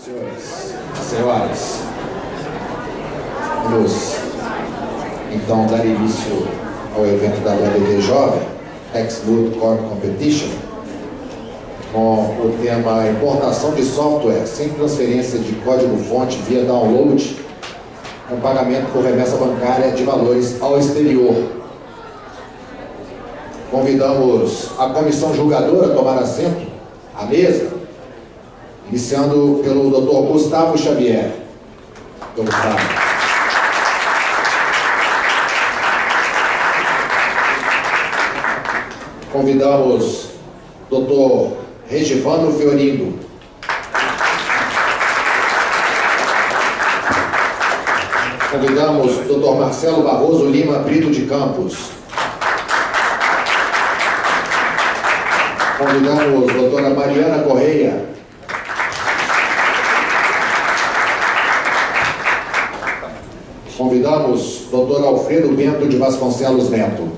Senhores, senhoras, vamos então dar início ao evento da HDD Jovem, TextBoot Core Competition, com o tema importação de software sem transferência de código-fonte via download, com pagamento por remessa bancária de valores ao exterior. Convidamos a comissão julgadora a tomar assento à mesa, iniciando pelo Dr. Gustavo Xavier. Dr. Gustavo. Convidamos Dr. Regivano Fiorindo. Convidamos Dr. Marcelo Barroso Lima Brito de Campos. Convidamos doutora Mariana Correia. Convidamos doutor Alfredo Bento de Vasconcelos Neto.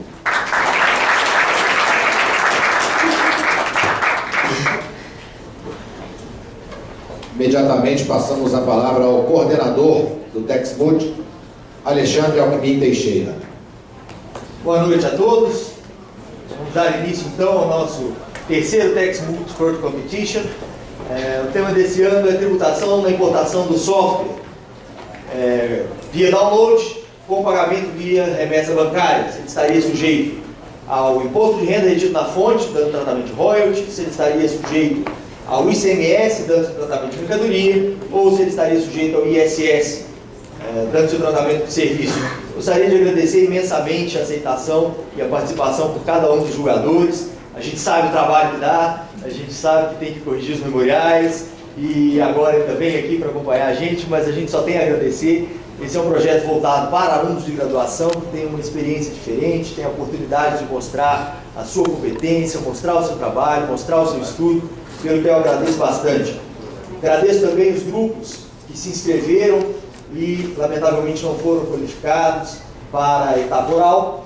Imediatamente passamos a palavra ao coordenador do TextBoot, Alexandre Alckmin Teixeira. Boa noite a todos. Vamos dar início então ao nosso terceiro TextBoot Core Competition. O tema desse ano é tributação na importação do software via download com pagamento via remessa bancária. Se ele estaria sujeito ao imposto de renda retido na fonte, dando tratamento de royalty, se ele estaria sujeito ao ICMS, dando tratamento de mercadoria, ou se ele estaria sujeito ao ISS, dando seu tratamento de serviço. Gostaria de agradecer imensamente a aceitação e a participação por cada um dos julgadores. A gente sabe o trabalho que dá, a gente sabe que tem que corrigir os memoriais, e agora ainda vem aqui para acompanhar a gente, mas a gente só tem a agradecer. Esse é um projeto voltado para alunos de graduação que têm uma experiência diferente, têm a oportunidade de mostrar a sua competência, mostrar o seu trabalho, mostrar o seu estudo, pelo que eu agradeço bastante. Agradeço também os grupos que se inscreveram e, lamentavelmente, não foram qualificados para a etapa oral.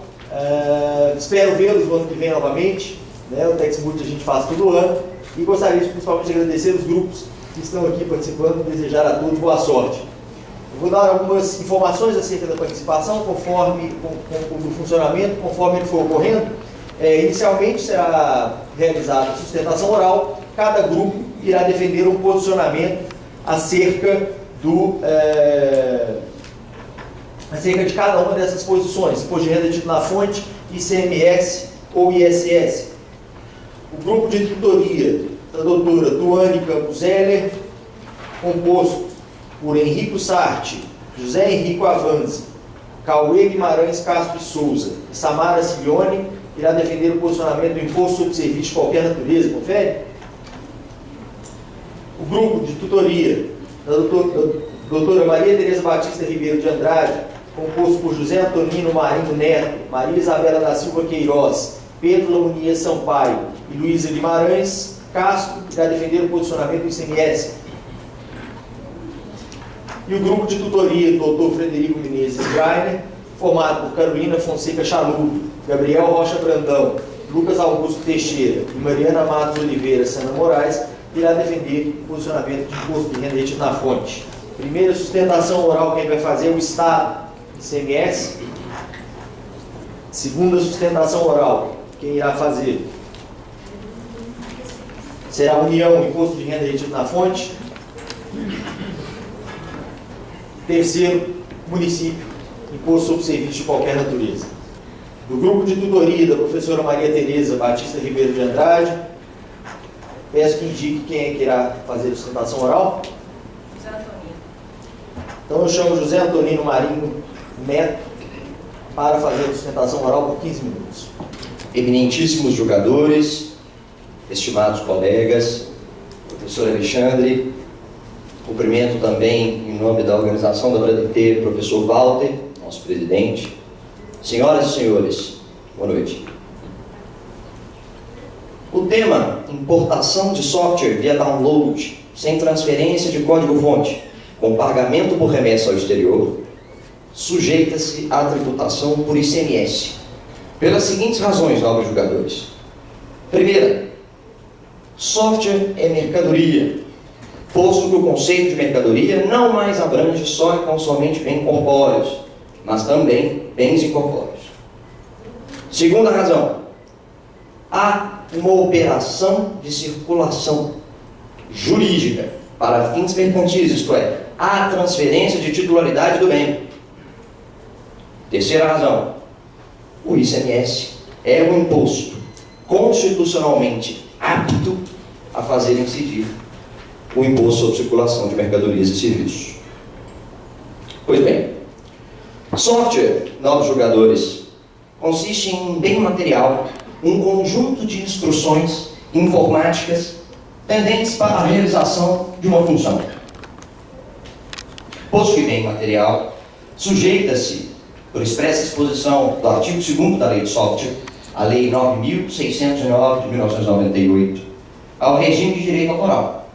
Espero vê-los no ano que vem novamente. O TextBoot a gente faz todo ano. E gostaria principalmente de agradecer os grupos que estão aqui participando e desejar a todos boa sorte. Eu vou dar algumas informações acerca da participação, conforme do funcionamento, conforme ele for ocorrendo. Inicialmente será realizada a sustentação oral. Cada grupo irá defender um posicionamento acerca de cada uma dessas posições, imposto de renda tido na fonte, ICMS ou ISS. O grupo de tutoria da doutora Tuane Campos Heller, composto por Henrico Sarti, José Henrico Avanzi, Cauê Guimarães Castro de Souza e Samara Siglione, irá defender o posicionamento do imposto sobre serviço de qualquer natureza. Confere? O grupo de tutoria da doutora Maria Tereza Batista Ribeiro de Andrade, composto por José Antonino Marinho Neto, Maria Isabela da Silva Queiroz, Pedro Launier Sampaio e Luísa Guimarães Castro, irá defender o posicionamento do ICMS. E o grupo de tutoria do Dr. Frederico Menezes Greiner, formado por Carolina Fonseca Chalup, Gabriel Rocha Brandão, Lucas Augusto Teixeira e Mariana Matos Oliveira Sana Moraes, irá defender o posicionamento de imposto de renda retido na fonte. Primeira sustentação oral, quem vai fazer é o Estado, ICMS. Segunda sustentação oral, quem irá fazer será a União, imposto de renda retido na fonte. Terceiro, município, imposto sobre serviço de qualquer natureza. Do grupo de tutoria da professora Maria Tereza Batista Ribeiro de Andrade, peço que indique quem é que irá fazer a sustentação oral. José Antonino. Então eu chamo José Antonino Marinho Neto para fazer a sustentação oral por 15 minutos. Eminentíssimos jogadores, estimados colegas, professor Alexandre, cumprimento também em nome da organização da BRADT, professor Walter, nosso presidente. Senhoras e senhores, boa noite. O tema, importação de software via download, sem transferência de código-fonte, com pagamento por remessa ao exterior, sujeita-se à tributação por ICMS, pelas seguintes razões, nobres jogadores. Primeira, software é mercadoria. posto que o conceito de mercadoria não mais abrange só e tão somente bens corpóreos, mas também bens incorpóreos. Segunda razão, há uma operação de circulação jurídica para fins mercantis, isto é, há transferência de titularidade do bem. Terceira razão, o ICMS é um imposto constitucionalmente apto a fazer incidir o imposto sobre circulação de mercadorias e serviços. Pois bem, software, novos jogadores, consiste em bem material, um conjunto de instruções informáticas tendentes para a realização de uma função. Posto que bem material, sujeita-se, por expressa exposição do artigo 2º da Lei de Software, a Lei 9.609 de 1998, ao regime de direito autoral.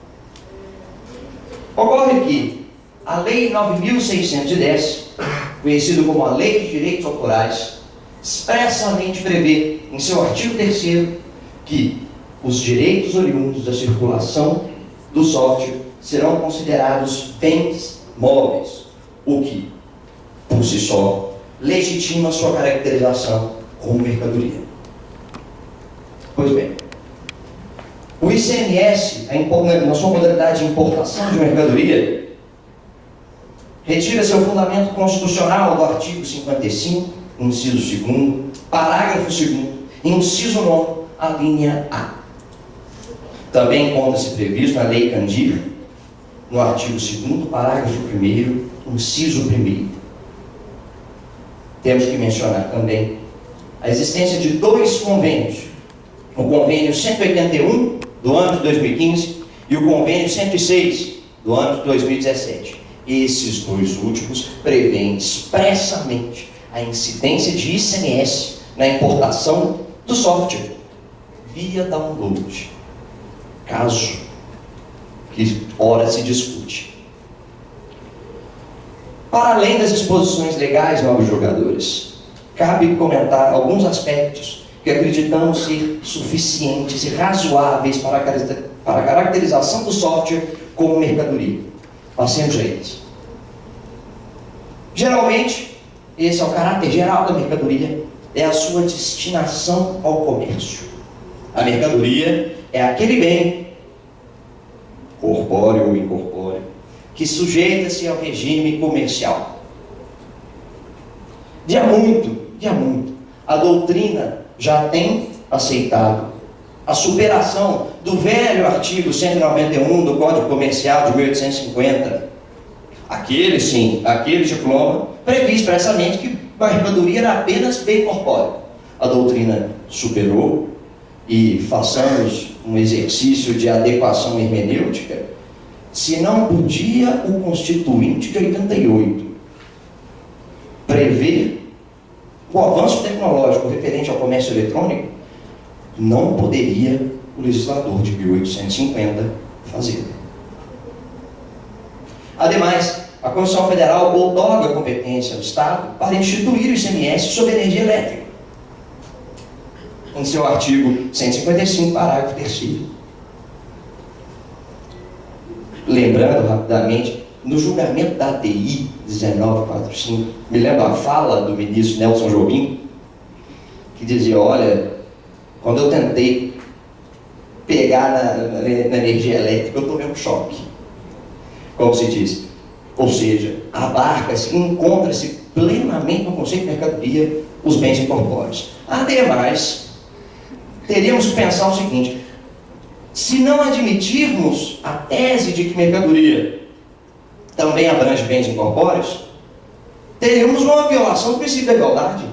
Ocorre que a Lei 9.610, conhecida como a Lei de Direitos Autorais, expressamente prevê, em seu artigo 3º, que os direitos oriundos da circulação do software serão considerados bens móveis, o que, por si só, legitima sua caracterização como mercadoria. Pois bem, o ICMS, na sua modalidade de importação de mercadoria, retira seu fundamento constitucional do artigo 55, inciso 2º, parágrafo 2º, inciso 9, a linha A. Também encontra-se previsto na Lei Candir, no artigo 2º, parágrafo 1º, inciso 1º. Temos que mencionar também a existência de dois convênios, o convênio 181 do ano de 2015 e o convênio 106 do ano de 2017. Esses dois últimos prevêem expressamente a incidência de ICMS na importação do software via download, caso que ora se discute. Para além das disposições legais, novos jogadores, cabe comentar alguns aspectos que acreditamos ser suficientes e razoáveis para a caracterização do software como mercadoria. Passemos a eles. Geralmente, esse é o caráter geral da mercadoria, é a sua destinação ao comércio. A mercadoria é aquele bem, corpóreo ou incorpóreo, que sujeita-se ao regime comercial. De há muito, a doutrina já tem aceitado a superação do velho artigo 191 do Código Comercial de 1850. Aquele diploma previa expressamente que a mercadoria era apenas bem corpóreo. A doutrina superou e façamos um exercício de adequação hermenêutica. Se não podia o Constituinte de 88 prever o avanço tecnológico referente ao comércio eletrônico, não poderia o legislador de 1850 fazer. Ademais, a Constituição Federal outorga a competência ao Estado para instituir o ICMS sobre energia elétrica, em seu artigo 155, parágrafo 3º. Lembrando rapidamente, no julgamento da ADI 1945, me lembro a fala do ministro Nelson Jobim, que dizia: olha, quando eu tentei pegar na energia elétrica, eu tomei um choque, como se diz. Ou seja, abarca-se, encontra-se plenamente no conceito de mercadoria os bens incorpóreos. Ademais, teríamos que pensar o seguinte: se não admitirmos a tese de que mercadoria também abrange bens incorpóreos, teríamos uma violação do princípio da igualdade.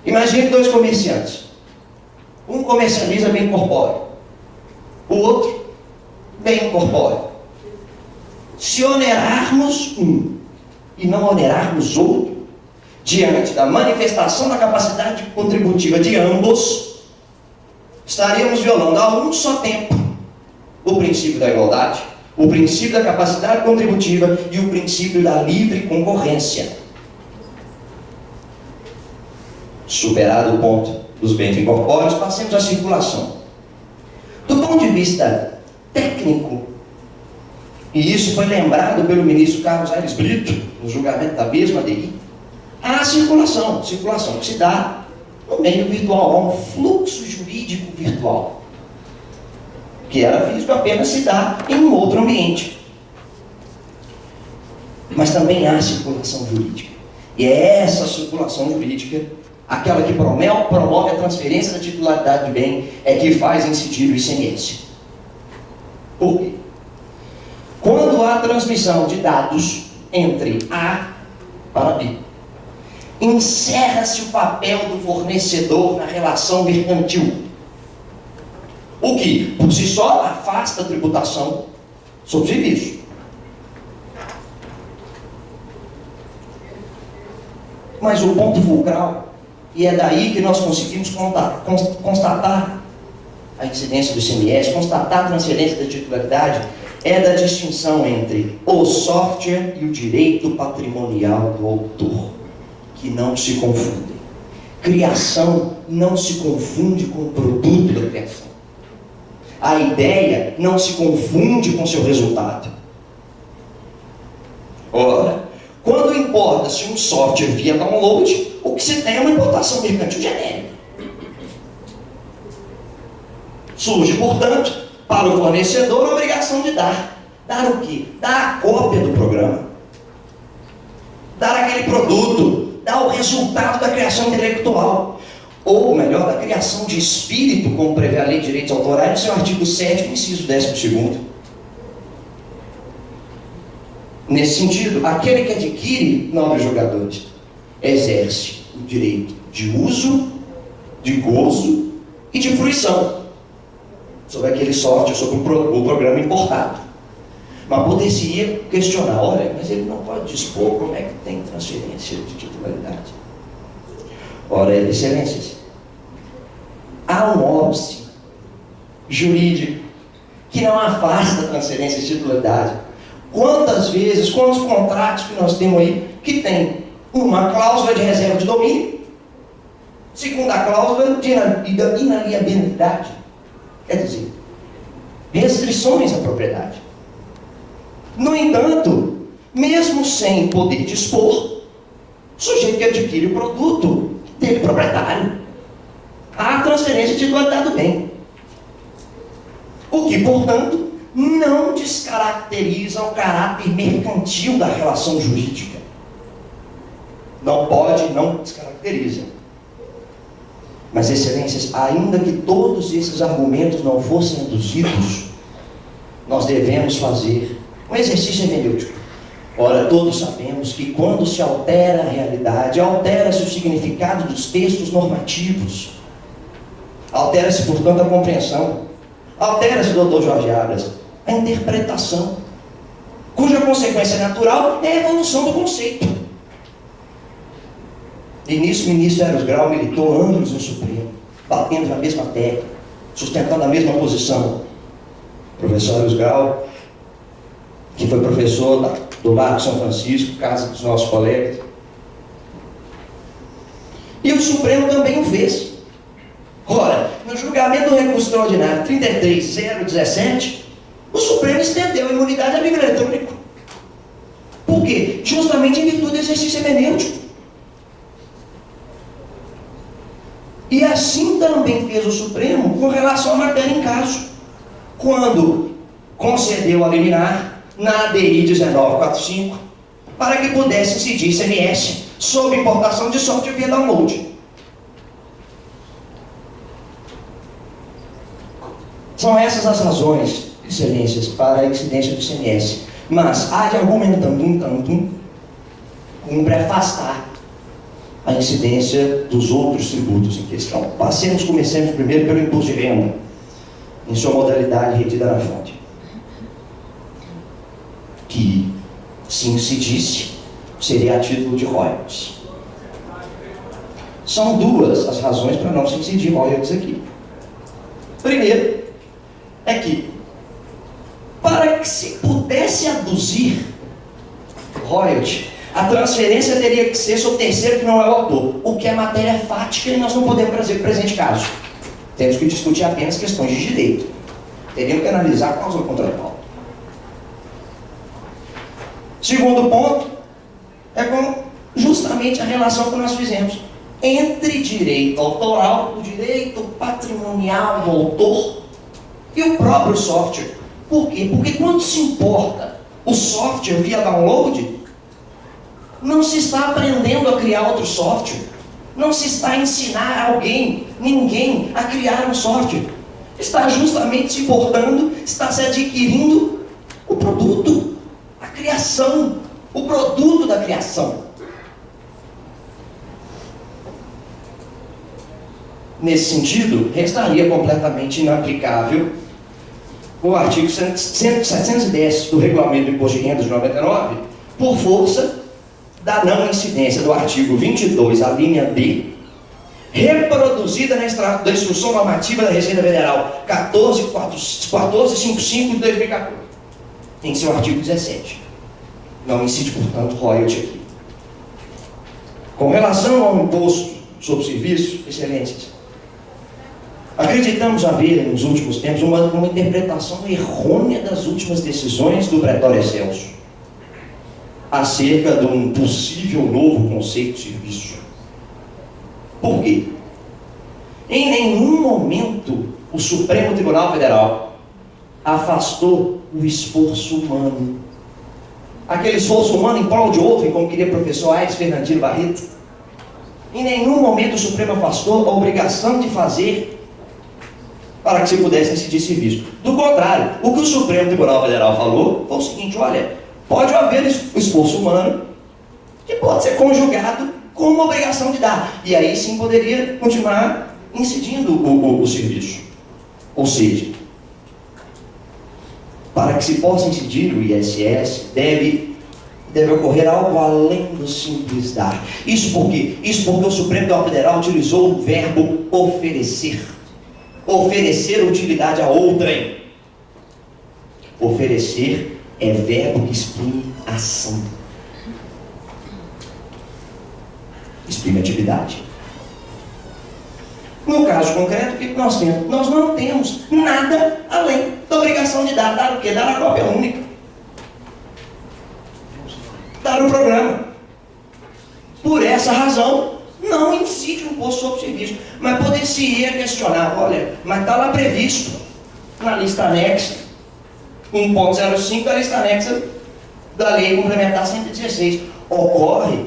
Imagine dois comerciantes. Um comercializa bem corpóreo, o outro bem incorpóreo. Se onerarmos um e não onerarmos outro, diante da manifestação da capacidade contributiva de ambos, estaríamos violando a um só tempo o princípio da igualdade, o princípio da capacidade contributiva e o princípio da livre concorrência. Superado o ponto dos bens incorpóreos, passemos à circulação. Do ponto de vista técnico, e isso foi lembrado pelo ministro Carlos Aires Brito, no julgamento da mesma DI, há circulação que se dá no meio virtual, há um fluxo jurídico virtual, que era físico, apenas se dá em um outro ambiente. Mas também há circulação jurídica. E é essa circulação jurídica, aquela que promove a transferência da titularidade de bem, é que faz incidir o ICMS. Por quê? Quando há transmissão de dados entre A para B, encerra-se o papel do fornecedor na relação mercantil, o que, por si só, afasta a tributação sobre serviço. Mas o ponto fulcral, e é daí que nós conseguimos constatar a incidência do ICMS, constatar a transferência da titularidade, é da distinção entre o software e o direito patrimonial do autor, que não se confundem. Criação não se confunde com o produto da criação. A ideia não se confunde com seu resultado. Ora, quando importa-se um software via download, o que se tem é uma importação mercantil genérica. Surge, portanto, para o fornecedor a obrigação de dar. Dar o quê? Dar a cópia do programa. Dar aquele produto. Dar o resultado da criação intelectual. Ou, melhor, da criação de espírito, como prevê a Lei de Direitos Autorais, no seu artigo 7º, inciso 12º. Nesse sentido, aquele que adquire novos jogadores exerce o direito de uso, de gozo e de fruição sobre aquele software, sobre o programa importado. Mas poderia questionar, olha, mas ele não pode dispor como é que tem transferência de titularidade. Ora, excelências, há um óbice jurídico que não afasta a transferência de titularidade. Quantas vezes, quantos contratos que nós temos aí que tem uma cláusula de reserva de domínio, segunda cláusula de inaliabilidade, quer dizer, restrições à propriedade. No entanto, mesmo sem poder dispor, o sujeito que adquire o produto dele proprietário, há transferência de titularidade do bem. O que, portanto, não descaracteriza o caráter mercantil da relação jurídica. Não pode, não descaracteriza. Mas, excelências, ainda que todos esses argumentos não fossem aduzidos, nós devemos fazer um exercício hermenêutico. Ora, todos sabemos que quando se altera a realidade, altera-se o significado dos textos normativos. Altera-se, portanto, a compreensão. Altera-se, doutor Jorge Abras, a interpretação, cuja consequência natural é a evolução do conceito. E nisso o ministro Eros Grau militou anos no Supremo, batendo na mesma tecla, sustentando a mesma posição. O professor Eros Grau, que foi professor do Largo São Francisco, casa dos nossos colegas. E o Supremo também o fez. Ora, no julgamento do recurso extraordinário 33.017, o Supremo estendeu a imunidade a livro eletrônico. Por quê? Justamente em virtude do exercício hermenêutico. E assim também fez o Supremo com relação à matéria em caso, quando concedeu a liminar na ADI 1945 para que pudesse incidir ICMS sobre importação de software via download. São essas as razões, excelências, para a incidência do ICMS. Mas há de argumentando um tanto, cumpre afastar a incidência dos outros tributos em questão. Comecemos primeiro pelo imposto de renda, em sua modalidade retida na fonte. Que, se incidisse, seria a título de royalties. São duas as razões para não se incidir royalties aqui. Primeiro, é que, para que se pudesse aduzir royalty, a transferência teria que ser sobre terceiro que não é o autor, o que é matéria fática e nós não podemos trazer para o presente caso. Temos que discutir apenas questões de direito. Teríamos que analisar a cláusula contratual. Segundo ponto é com justamente a relação que nós fizemos entre direito autoral, o direito patrimonial do autor e o próprio software. Por quê? Porque quando se importa o software via download, não se está aprendendo a criar outro software. Não se está a ensinar ninguém a criar um software. Está justamente se importando, está se adquirindo o produto, a criação, o produto da criação. Nesse sentido, restaria completamente inaplicável o artigo 710 do Regulamento do Imposto de Renda de 99, por força da não incidência do artigo 22, a linha D, reproduzida da Instrução Normativa da Receita Federal 1455 de 2014, em seu artigo 17. Não incide, portanto, royalty aqui. Com relação ao imposto sobre serviço, excelências, acreditamos haver, nos últimos tempos, uma interpretação errônea das últimas decisões do Pretório Excelso acerca de um possível novo conceito de serviço. Por quê? Em nenhum momento o Supremo Tribunal Federal afastou o esforço humano. Aquele esforço humano em prol de outro, como queria o professor Aires Fernandino Barreto. Em nenhum momento o Supremo afastou a obrigação de fazer para que se pudesse incidir serviço. Do contrário, o que o Supremo Tribunal Federal falou foi o seguinte: olha, pode haver esforço humano que pode ser conjugado com uma obrigação de dar. E aí sim poderia continuar incidindo o serviço. Ou seja, para que se possa incidir o ISS, deve ocorrer algo além do simples dar. Isso por quê? Isso porque o Supremo Tribunal Federal utilizou o verbo oferecer. Oferecer utilidade a outrem. Oferecer é verbo que exprime ação. Exprime atividade. No caso concreto, o que nós temos? Nós não temos nada além da obrigação de dar. Dar o quê? Dar a cópia única. Dar o programa. Por essa razão, não incide o imposto sobre serviço. Mas poder-se-ia questionar, olha, mas está lá previsto na lista anexa, 1.05 da lista anexa da Lei Complementar 116. Ocorre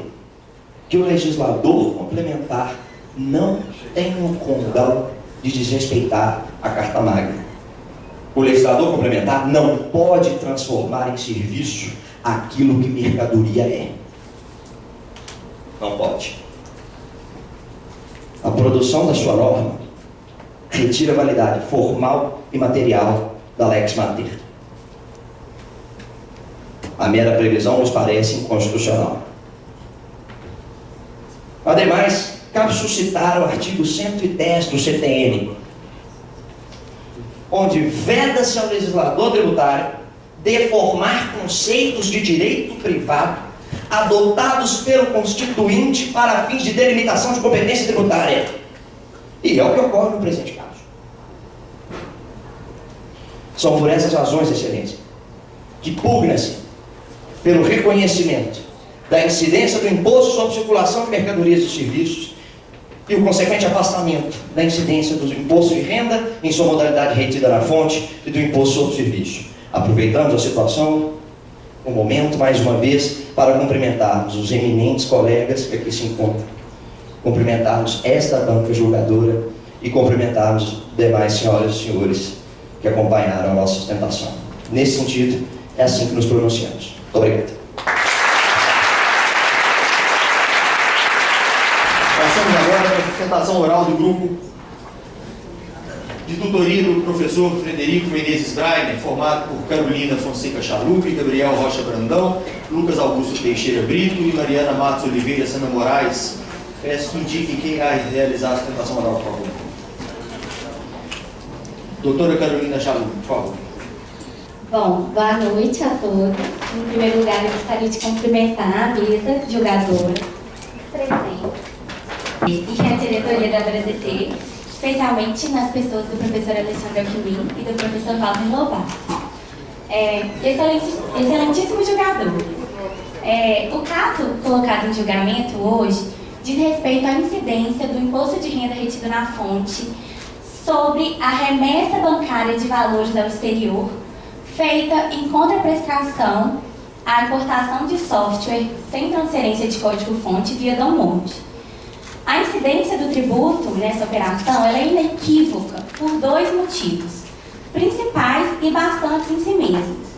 que o legislador complementar não tem o condão de desrespeitar a Carta Magna. O legislador complementar não pode transformar em serviço aquilo que mercadoria é. Não pode. A produção da sua norma retira a validade formal e material da Lex Mater. A mera previsão nos parece inconstitucional. Ademais, cabe suscitar o artigo 110 do CTN, onde veda-se ao legislador tributário deformar conceitos de direito privado adotados pelo Constituinte para fins de delimitação de competência tributária. E é o que ocorre no presente caso. São por essas razões, Excelência, que pugna-se pelo reconhecimento da incidência do imposto sobre circulação de mercadorias e serviços e o consequente afastamento da incidência do imposto de renda em sua modalidade retida na fonte e do imposto sobre serviço. Aproveitamos a situação, o momento, mais uma vez, para cumprimentarmos os eminentes colegas que aqui se encontram, cumprimentarmos esta banca julgadora e cumprimentarmos os demais senhoras e senhores que acompanharam a nossa sustentação. Nesse sentido, é assim que nos pronunciamos. Muito obrigado. Passamos agora para a sustentação oral do grupo de tutoria do professor Frederico Menezes Breiner, formado por Carolina Fonseca Chalupe, Gabriel Rocha Brandão, Lucas Augusto Teixeira Brito e Mariana Matos Oliveira Sana Moraes. Peço que indiquem quem vai realizar a sustentação oral, por favor. Doutora Carolina Chalupe, por favor. Bom, boa noite a todos. Em primeiro lugar, eu gostaria de cumprimentar a mesa jogadora presente e a diretoria da BRDT, especialmente nas pessoas do professor Alexandre Alquimim e do professor Walter Lobato. Excelentíssimo jogador. O caso colocado em julgamento hoje diz respeito à incidência do imposto de renda retido na fonte sobre a remessa bancária de valores ao exterior, feita em contraprestação à importação de software sem transferência de código-fonte via download. A incidência do tributo nessa operação ela é inequívoca por dois motivos principais e bastante em si mesmos.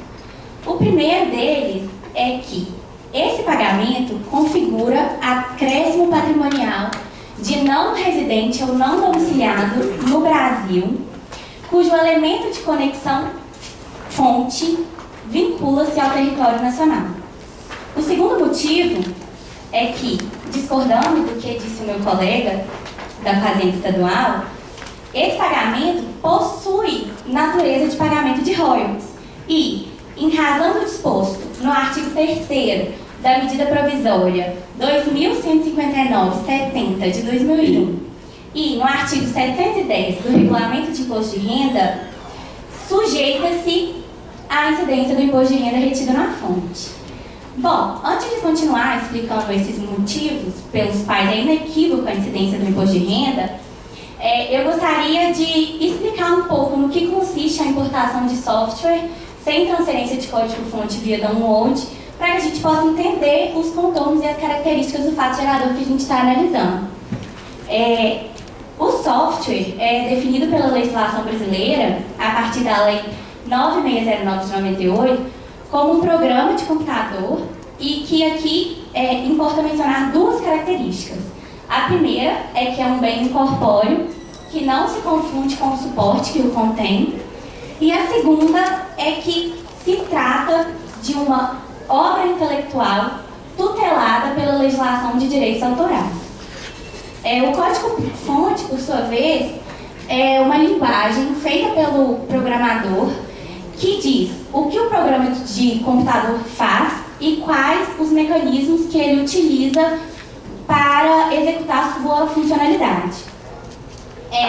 O primeiro deles é que esse pagamento configura acréscimo patrimonial de não residente ou não domiciliado no Brasil, cujo elemento de conexão fonte vincula-se ao território nacional. O segundo motivo é que, discordando do que disse o meu colega da Fazenda Estadual, esse pagamento possui natureza de pagamento de royalties e, em razão do disposto no artigo 3º da medida provisória 2159/70 de 2001 e no artigo 710 do regulamento de imposto de renda, sujeita-se à incidência do imposto de renda retido na fonte. Bom, antes de continuar explicando esses motivos pelos quais é inequívoca a incidência do imposto de renda, eu gostaria de explicar um pouco no que consiste a importação de software sem transferência de código-fonte via download, para que a gente possa entender os contornos e as características do fato gerador que a gente está analisando. O software é definido pela legislação brasileira, a partir da Lei 9609 de 98, como um programa de computador e que aqui importa mencionar duas características. A primeira é que é um bem incorpóreo, que não se confunde com o suporte que o contém. E a segunda é que se trata de uma obra intelectual tutelada pela legislação de direitos autorais. O código-fonte, por sua vez, é uma linguagem feita pelo programador que diz o que o programa de computador faz e quais os mecanismos que ele utiliza para executar sua funcionalidade.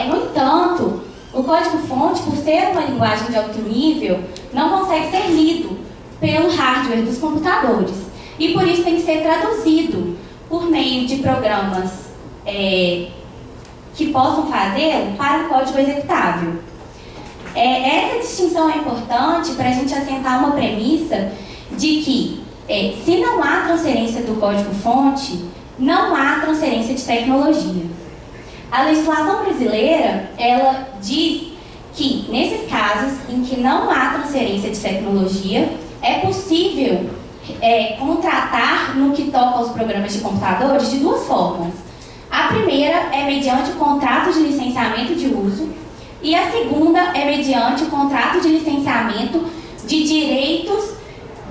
No entanto, o código-fonte, por ser uma linguagem de alto nível, não consegue ser lido pelo hardware dos computadores e por isso tem que ser traduzido por meio de programas que possam fazê-lo para o código executável. Essa distinção é importante para a gente assentar uma premissa de que, se não há transferência do código-fonte, não há transferência de tecnologia. A legislação brasileira, ela diz que, nesses casos em que não há transferência de tecnologia, é possível contratar no que toca aos programas de computadores de duas formas. A primeira é mediante o contrato de licenciamento de uso e a segunda é mediante o contrato de licenciamento de direitos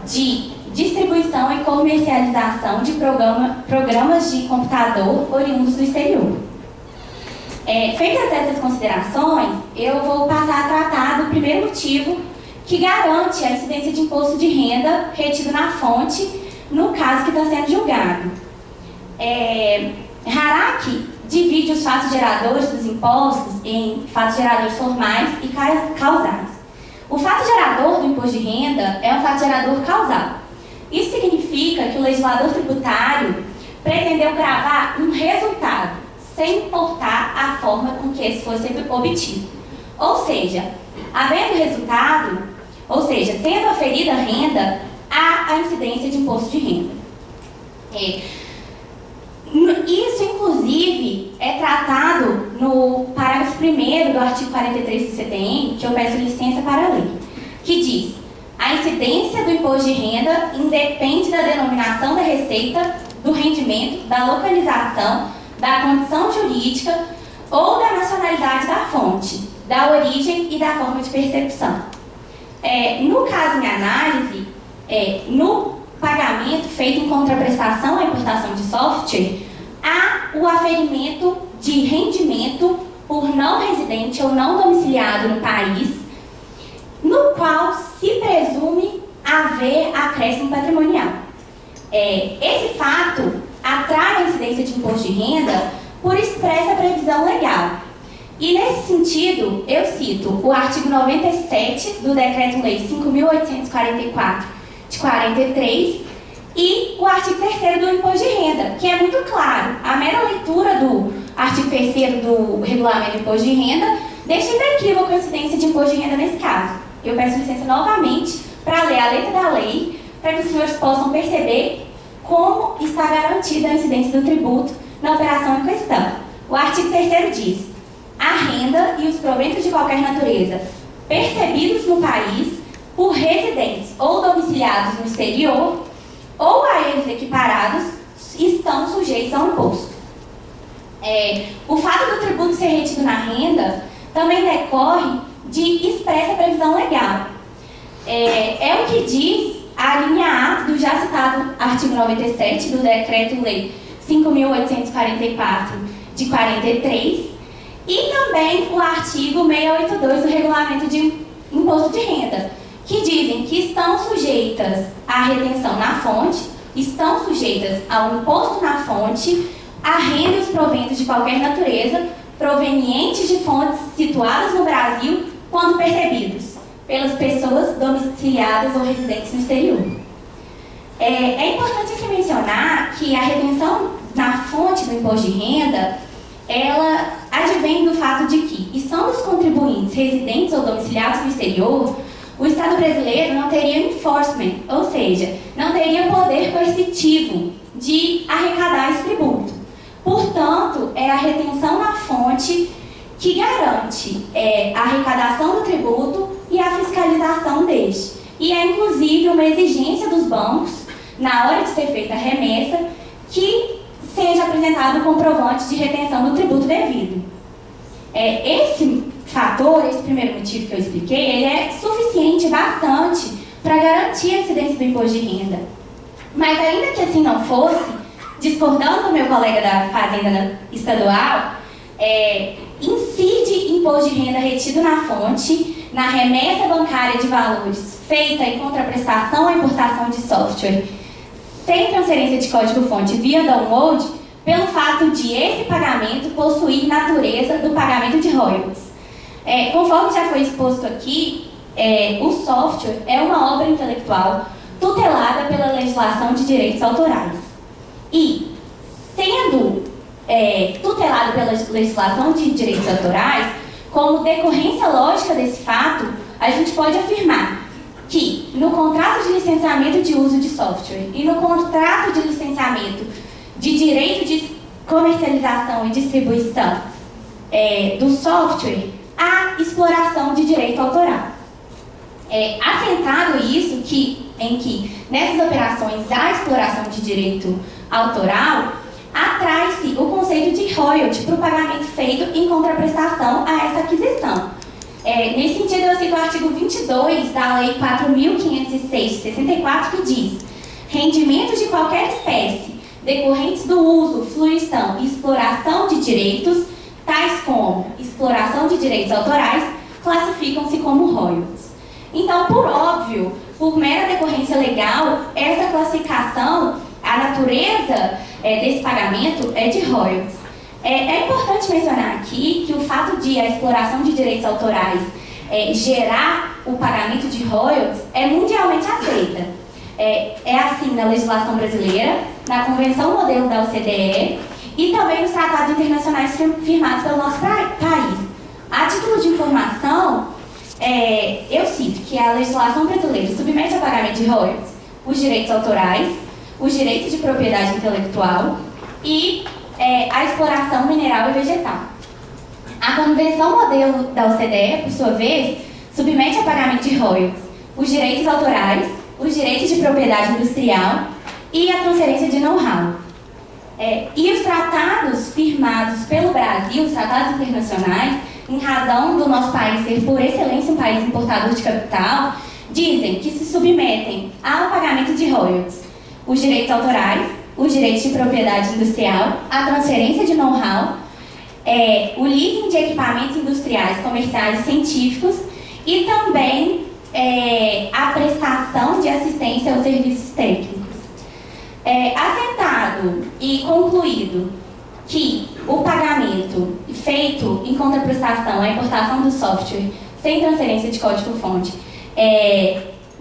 de distribuição e comercialização de programas de computador oriundos do exterior. Feitas essas considerações, eu vou passar a tratar do primeiro motivo que garante a incidência de imposto de renda retido na fonte no caso que está sendo julgado. Haraki divide os fatos geradores dos impostos em fatos geradores formais e causais. O fato gerador do imposto de renda é um fato gerador causal. Isso significa que o legislador tributário pretendeu gravar um resultado, sem importar a forma com que esse fosse obtido. Ou seja, havendo resultado, ou seja, tendo aferida a renda, há a incidência de imposto de renda. Isso, inclusive, é tratado no parágrafo 1º do artigo 43 do CTN, que eu peço licença para ler, que diz: a incidência do imposto de renda independe da denominação da receita, do rendimento, da localização, da condição jurídica ou da nacionalidade da fonte, da origem e da forma de percepção. No caso em análise, no pagamento feito em contraprestação à importação de software, há o aferimento de rendimento por não residente ou não domiciliado no país, no qual se presume haver acréscimo patrimonial. Esse fato atrai a incidência de imposto de renda por expressa previsão legal. E nesse sentido, eu cito o artigo 97 do Decreto-Lei 5.844 de 43, e o artigo 3º do Imposto de Renda, que é muito claro. A mera leitura do artigo 3º do Regulamento do Imposto de Renda deixa inequívoca a incidência de imposto de renda nesse caso. Eu peço licença novamente para ler a letra da lei, para que os senhores possam perceber como está garantida a incidência do tributo na operação em questão. O artigo 3º diz: a renda e os proventos de qualquer natureza percebidos no país por residentes ou domiciliados no exterior ou a eles equiparados estão sujeitos ao imposto. O fato do tributo ser retido na renda também decorre de expressa previsão legal. É o que diz a linha A do já citado artigo 97 do Decreto-Lei 5.844 de 43 e também o artigo 682 do Regulamento de Imposto de Renda, que dizem que estão sujeitas à retenção na fonte, estão sujeitas ao imposto na fonte, a renda e os proventos de qualquer natureza provenientes de fontes situadas no Brasil quando percebidos pelas pessoas domiciliadas ou residentes no exterior. É importante aqui mencionar que a retenção na fonte do imposto de renda, ela advém do fato de que, estando os contribuintes residentes ou domiciliados no exterior, o Estado brasileiro não teria enforcement, ou seja, não teria poder coercitivo de arrecadar esse tributo. Portanto, é a retenção na fonte que garante a arrecadação do tributo e a fiscalização deste. E é, inclusive, uma exigência dos bancos, na hora de ser feita a remessa, que seja apresentado o comprovante de retenção do tributo devido. Esse fator, esse primeiro motivo que eu expliquei, ele é suficiente, bastante, para garantir a incidência do imposto de renda. Mas ainda que assim não fosse, discordando do meu colega da Fazenda Estadual, incide imposto de renda retido na fonte, na remessa bancária de valores feita em contraprestação à importação de software, sem transferência de código-fonte via download, pelo fato de esse pagamento possuir natureza do pagamento de royalties. Conforme já foi exposto aqui, o software é uma obra intelectual tutelada pela legislação de direitos autorais. E, sendo tutelado pela legislação de direitos autorais, como decorrência lógica desse fato, a gente pode afirmar que, no contrato de licenciamento de uso de software e no contrato de licenciamento de direito de comercialização e distribuição do software, há exploração de direito autoral. Assentado isso, em que nessas operações há exploração de direito autoral, atrai-se o conceito de royalty para o pagamento feito em contraprestação a essa aquisição. Nesse sentido, eu cito o artigo 22 da Lei 4.506 de 64, que diz: rendimentos de qualquer espécie decorrentes do uso, fruição e exploração de direitos, tais como exploração de direitos autorais, classificam-se como royalties. Então, por óbvio, por mera decorrência legal, essa classificação, a natureza desse pagamento é de royalties. É importante mencionar aqui que o fato de a exploração de direitos autorais gerar o pagamento de royalties é mundialmente aceita. É assim na legislação brasileira, na Convenção Modelo da OCDE e também nos tratados internacionais firmados pelo nosso país. A título de informação, eu cito que a legislação brasileira submete ao pagamento de royalties os direitos autorais, os direitos de propriedade intelectual e a exploração mineral e vegetal. A Convenção Modelo da OCDE, por sua vez, submete ao pagamento de royalties os direitos autorais, os direitos de propriedade industrial e a transferência de know-how. E os tratados firmados pelo Brasil, os tratados internacionais, em razão do nosso país ser por excelência um país importador de capital, dizem que se submetem ao pagamento de royalties os direitos autorais, os direitos de propriedade industrial, a transferência de know-how, o leasing de equipamentos industriais, comerciais e científicos e também a prestação de assistência aos serviços técnicos. Assentado e concluído que o pagamento feito em contraprestação à importação do software sem transferência de código-fonte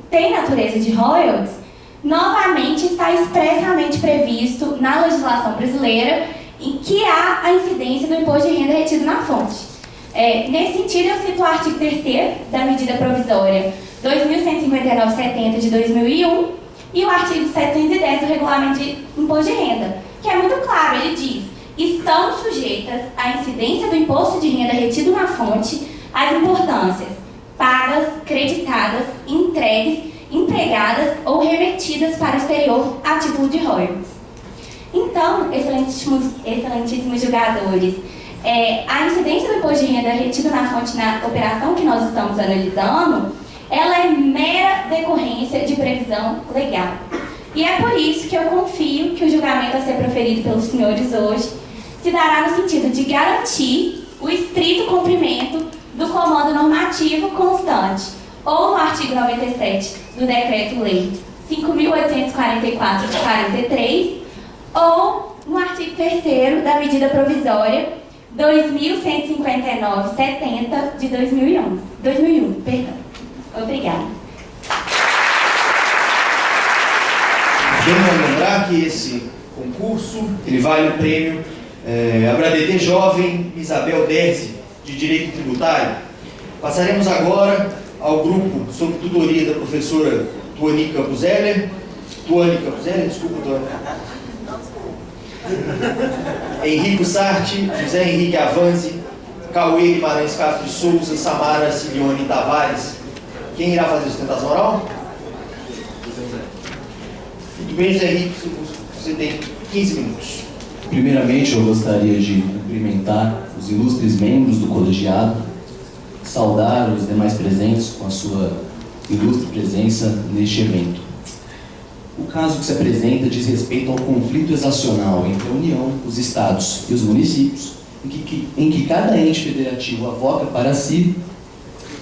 tem natureza de royalties, novamente está expressamente previsto na legislação brasileira em que há a incidência do imposto de renda retido na fonte. Nesse sentido, eu cito o artigo 3º da medida provisória 2159/70 de 2001 e o artigo 710 do regulamento de imposto de renda, que é muito claro, ele diz: estão sujeitas à incidência do imposto de renda retido na fonte as importâncias pagas, creditadas, entregues, empregadas ou remetidas para o exterior a título de royalties. Então, excelentíssimos julgadores, a incidência do imposto de renda retido na fonte na operação que nós estamos analisando, ela é mera decorrência de previsão legal. E é por isso que eu confio que o julgamento a ser proferido pelos senhores hoje se dará no sentido de garantir o estrito cumprimento do comando normativo constante, ou no artigo 97 do Decreto-Lei 5.844 de 43, ou no artigo 3º da medida provisória 2.159/70 de 2001, perdão. Obrigada. Vamos lembrar que esse concurso ele vale o prêmio Abradt Jovem Isabel Derzi, de Direito Tributário. Passaremos agora ao grupo sob tutoria da professora Tuane Campuzeller, desculpa, Tuane. Henrico Sarti, José Henrique Avanzi, Cauê Guimarães Castro de Souza, Samara Cilione Tavares. Quem irá fazer a sustentação oral? Muito bem, José Henrique, você tem 15 minutos. Primeiramente, eu gostaria de cumprimentar os ilustres membros do colegiado, saudar os demais presentes com a sua ilustre presença neste evento. O caso que se apresenta diz respeito ao conflito exacional entre a União, os Estados e os municípios, em que cada ente federativo avoca para si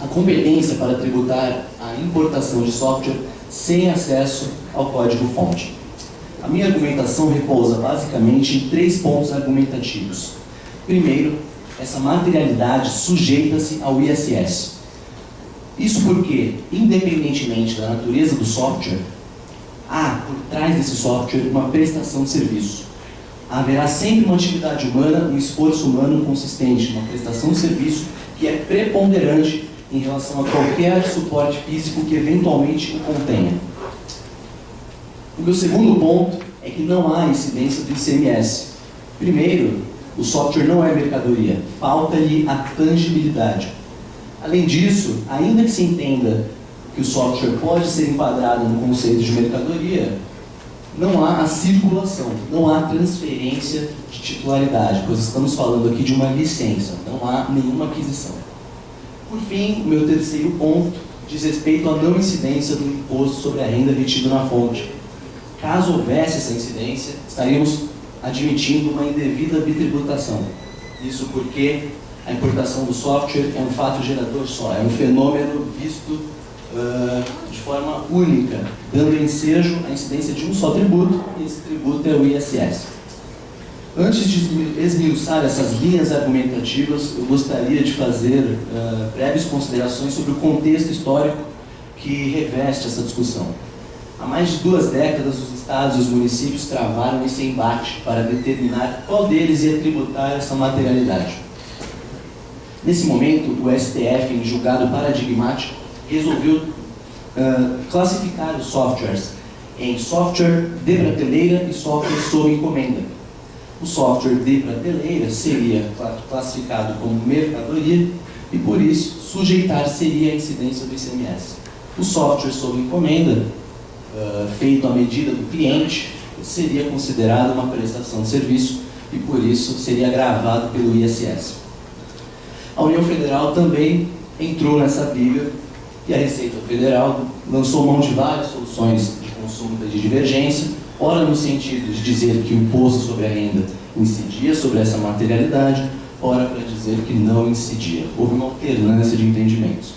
a competência para tributar a importação de software sem acesso ao código-fonte. A minha argumentação repousa basicamente em 3 pontos argumentativos. Primeiro, essa materialidade sujeita-se ao ISS. Isso porque, independentemente da natureza do software, há por trás desse software uma prestação de serviço. Haverá sempre uma atividade humana, um esforço humano consistente, uma prestação de serviço que é preponderante em relação a qualquer suporte físico que eventualmente o contenha. O meu segundo ponto é que não há incidência do ICMS. Primeiro, o software não é mercadoria, falta-lhe a tangibilidade. Além disso, ainda que se entenda que o software pode ser enquadrado no conceito de mercadoria, não há a circulação, não há transferência de titularidade, pois estamos falando aqui de uma licença, não há nenhuma aquisição. Por fim, o meu terceiro ponto diz respeito à não incidência do imposto sobre a renda retido na fonte. Caso houvesse essa incidência, estaríamos admitindo uma indevida bitributação. Isso porque a importação do software é um fato gerador só, é um fenômeno visto de forma única, dando ensejo à incidência de um só tributo, e esse tributo é o ISS. Antes de esmiuçar essas linhas argumentativas, eu gostaria de fazer breves considerações sobre o contexto histórico que reveste essa discussão. Há mais de 2 décadas, os estados e os municípios travaram esse embate para determinar qual deles ia tributar essa materialidade. Nesse momento, o STF, em julgado paradigmático, resolveu classificar os softwares em software de prateleira e software sob encomenda. O software de prateleira seria classificado como mercadoria e, por isso, sujeitar-seria a incidência do ICMS. O software sob encomenda, feito à medida do cliente, seria considerado uma prestação de serviço e, por isso, seria gravado pelo ISS. A União Federal também entrou nessa briga e a Receita Federal lançou mão de várias soluções de consulta de divergência, ora no sentido de dizer que o imposto sobre a renda incidia sobre essa materialidade, ora para dizer que não incidia. Houve uma alternância de entendimentos.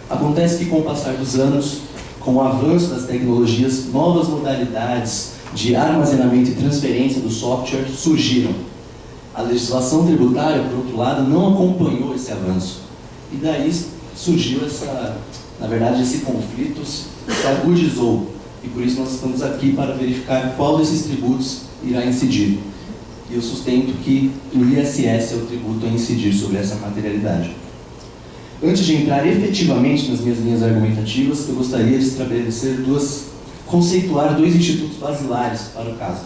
Acontece que, com o passar dos anos, com o avanço das tecnologias, novas modalidades de armazenamento e transferência do software surgiram. A legislação tributária, por outro lado, não acompanhou esse avanço. E daí surgiu esse conflito se agudizou. e por isso nós estamos aqui para verificar qual desses tributos irá incidir. E eu sustento que o ISS é o tributo a incidir sobre essa materialidade. Antes de entrar efetivamente nas minhas linhas argumentativas, eu gostaria de conceituar dois institutos basilares para o caso.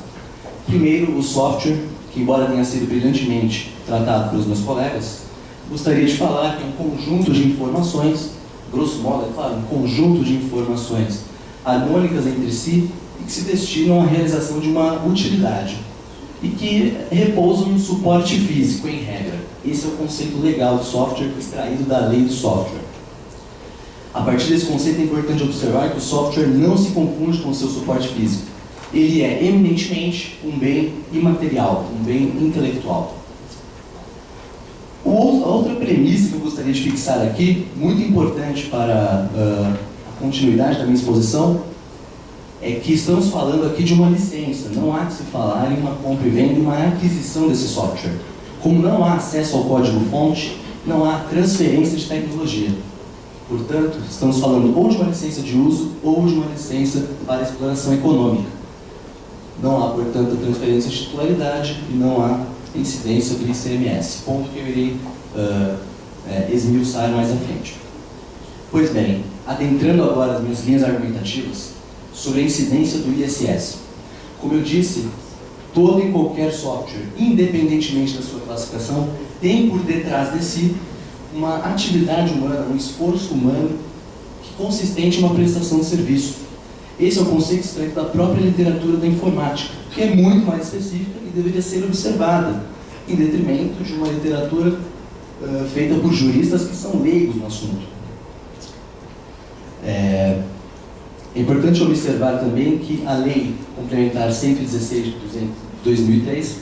Primeiro, o software, que embora tenha sido brilhantemente tratado pelos meus colegas, gostaria de falar que é um conjunto de informações, grosso modo, é claro, um conjunto de informações harmônicas entre si e que se destinam à realização de uma utilidade e que repousam em um suporte físico, em regra. Esse é o conceito legal do software extraído da lei do software. A partir desse conceito é importante observar que o software não se confunde com o seu suporte físico. Ele é eminentemente um bem imaterial, um bem intelectual. A outra premissa que eu gostaria de fixar aqui, muito importante para a continuidade da minha exposição, é que estamos falando aqui de uma licença. Não há que se falar em uma compra e venda e uma aquisição desse software. Como não há acesso ao código-fonte, não há transferência de tecnologia. Portanto, estamos falando ou de uma licença de uso ou de uma licença para exploração econômica. Não há, portanto, transferência de titularidade e não há incidência do ICMS, ponto que eu irei esmiuçar mais à frente. Pois bem, adentrando agora as minhas linhas argumentativas sobre a incidência do ISS. Como eu disse, todo e qualquer software, independentemente da sua classificação, tem por detrás de si uma atividade humana, um esforço humano consistente em uma prestação de serviço. Esse é o conceito extraído da própria literatura da informática, que é muito mais específica e deveria ser observada, em detrimento de uma literatura feita por juristas que são leigos no assunto. É importante observar também que a Lei Complementar 116 de 2003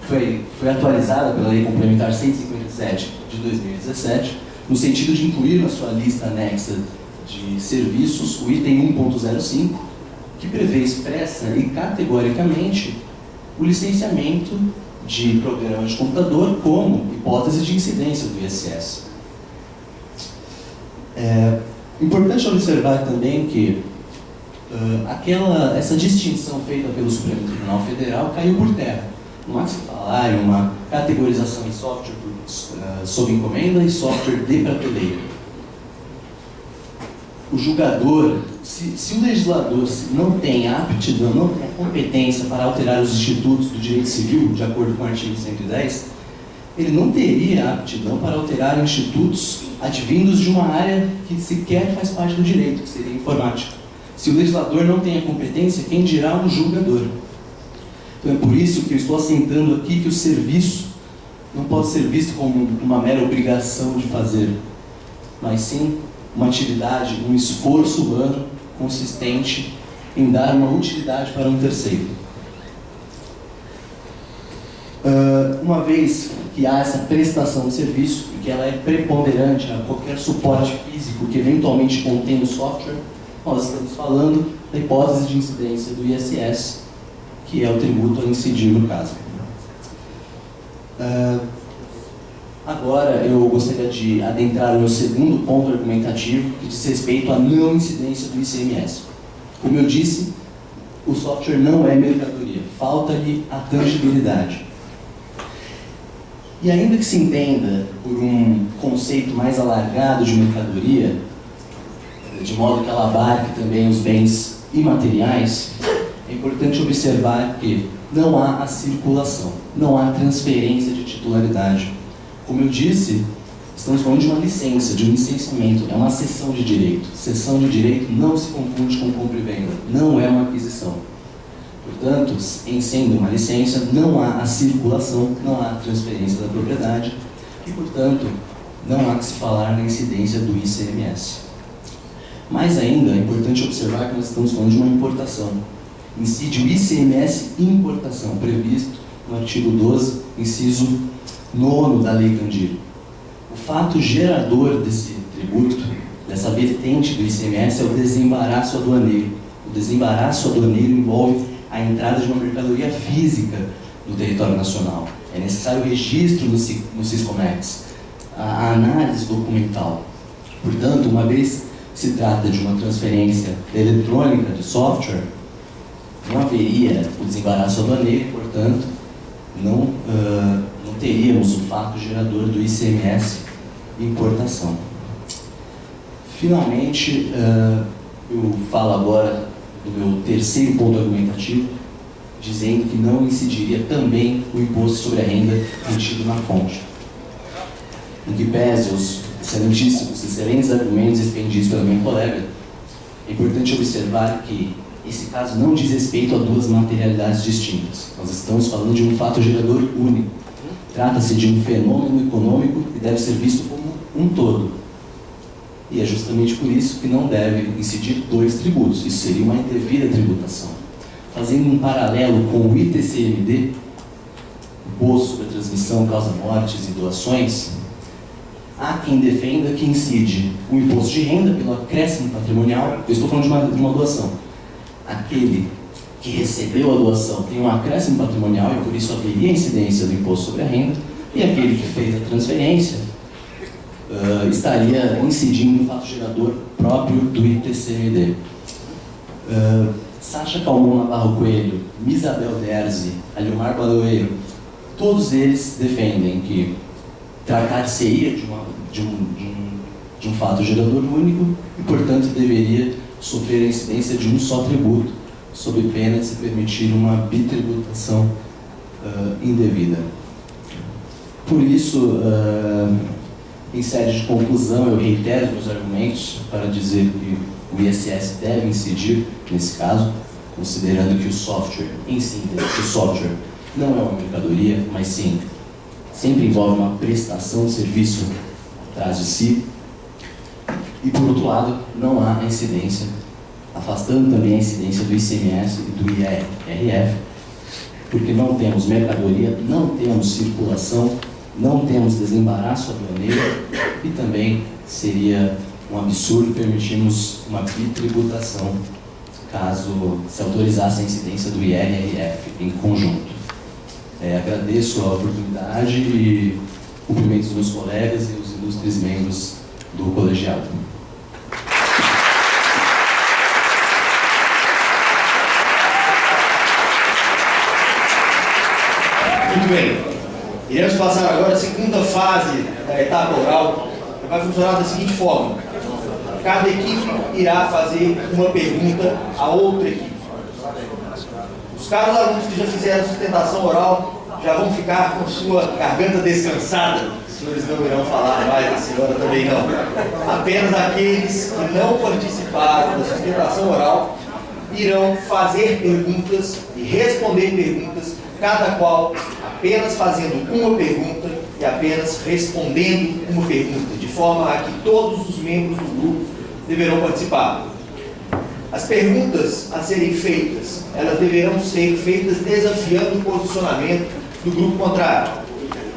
foi atualizada pela Lei Complementar 157 de 2017, no sentido de incluir na sua lista anexa de serviços o item 1.05, que prevê expressa e categoricamente o licenciamento de programa de computador como hipótese de incidência do ISS. Importante observar também que essa distinção feita pelo Supremo Tribunal Federal caiu por terra. Não há que se falar em uma categorização em software sob encomenda e software de prateleira. O julgador, se o legislador não tem a aptidão, não tem a competência para alterar os institutos do direito civil, de acordo com o artigo 110, ele não teria a aptidão para alterar institutos advindos de uma área que sequer faz parte do direito, que seria a informática. Se o legislador não tem a competência, quem dirá o julgador? Então é por isso que eu estou assentando aqui que o serviço não pode ser visto como uma mera obrigação de fazer, mas sim uma atividade, um esforço humano consistente em dar uma utilidade para um terceiro. Uma vez que há essa prestação de serviço e que ela é preponderante a qualquer suporte físico que eventualmente contém o software, nós estamos falando da hipótese de incidência do ISS, que é o tributo a incidir no caso. Agora eu gostaria de adentrar o meu segundo ponto argumentativo, que diz respeito à não incidência do ICMS. Como eu disse, o software não é mercadoria, falta-lhe a tangibilidade. E ainda que se entenda por um conceito mais alargado de mercadoria, de modo que ela abarque também os bens imateriais, é importante observar que não há a circulação, não há transferência de titularidade. Como eu disse, estamos falando de uma licença, de um licenciamento, é uma cessão de direito. Cessão de direito não se confunde com compra e venda, não é uma aquisição. Portanto, em sendo uma licença, não há a circulação, não há a transferência da propriedade e, portanto, não há que se falar na incidência do ICMS. Mais ainda, é importante observar que nós estamos falando de uma importação. Incide o ICMS importação, previsto no artigo 12, inciso 9 da Lei Candir. O fato gerador desse tributo, dessa vertente do ICMS, é o desembaraço aduaneiro. O desembaraço aduaneiro envolve a entrada de uma mercadoria física no território nacional. É necessário o registro no Siscomex, a análise documental. Portanto, uma vez se trata de uma transferência eletrônica de software, não haveria o desembaraço aduaneiro, portanto, não teríamos o fato gerador do ICMS importação. Finalmente, eu falo agora do meu terceiro ponto argumentativo, dizendo que não incidiria também o imposto sobre a renda retido na fonte. Em que pese os excelentes argumentos expendidos pela minha colega, é importante observar que esse caso não diz respeito a duas materialidades distintas. Nós estamos falando de um fato gerador único. Trata-se de um fenômeno econômico que deve ser visto como um todo. E é justamente por isso que não deve incidir dois tributos. Isso seria uma indevida tributação. Fazendo um paralelo com o ITCMD, Imposto sobre a Transmissão, Causa-Mortes e Doações, há quem defenda que incide o imposto de renda pelo acréscimo patrimonial. Eu estou falando de uma doação. Aquele que recebeu a doação tem um acréscimo patrimonial e por isso haveria incidência do imposto sobre a renda, e aquele que fez a transferência estaria incidindo no fato gerador próprio do ITCMD. Sacha Calmon Navarro Coelho, Misabel Derzi, Aliomar Baloeiro, todos eles defendem que tratar-se-ia de um fato gerador único e, portanto, deveria sofrer a incidência de um só tributo, sob pena de se permitir uma bitributação indevida. Por isso, em sede de conclusão, eu reitero os meus argumentos para dizer que o ISS deve incidir nesse caso, considerando que o software, em síntese, o software não é uma mercadoria, mas sim, sempre envolve uma prestação de serviço atrás de si. E, por outro lado, não há a incidência, afastando também a incidência do ICMS e do IRF, porque não temos mercadoria, não temos circulação, não temos desembaraço aduaneiro e também seria um absurdo permitirmos uma bitributação caso se autorizasse a incidência do IRF em conjunto. Agradeço a oportunidade e cumprimento os meus colegas e os ilustres membros do colegiado. Muito bem. Iremos passar agora a segunda fase da etapa oral, que vai funcionar da seguinte forma. Cada equipe irá fazer uma pergunta à outra equipe. Os caros alunos que já fizeram sustentação oral já vão ficar com sua garganta descansada. Os senhores não irão falar mais, a senhora também não. Apenas aqueles que não participaram da sustentação oral irão fazer perguntas e responder perguntas, cada qual apenas fazendo uma pergunta e apenas respondendo uma pergunta, de forma a que todos os membros do grupo deverão participar. As perguntas a serem feitas, elas deverão ser feitas desafiando o posicionamento do grupo contrário.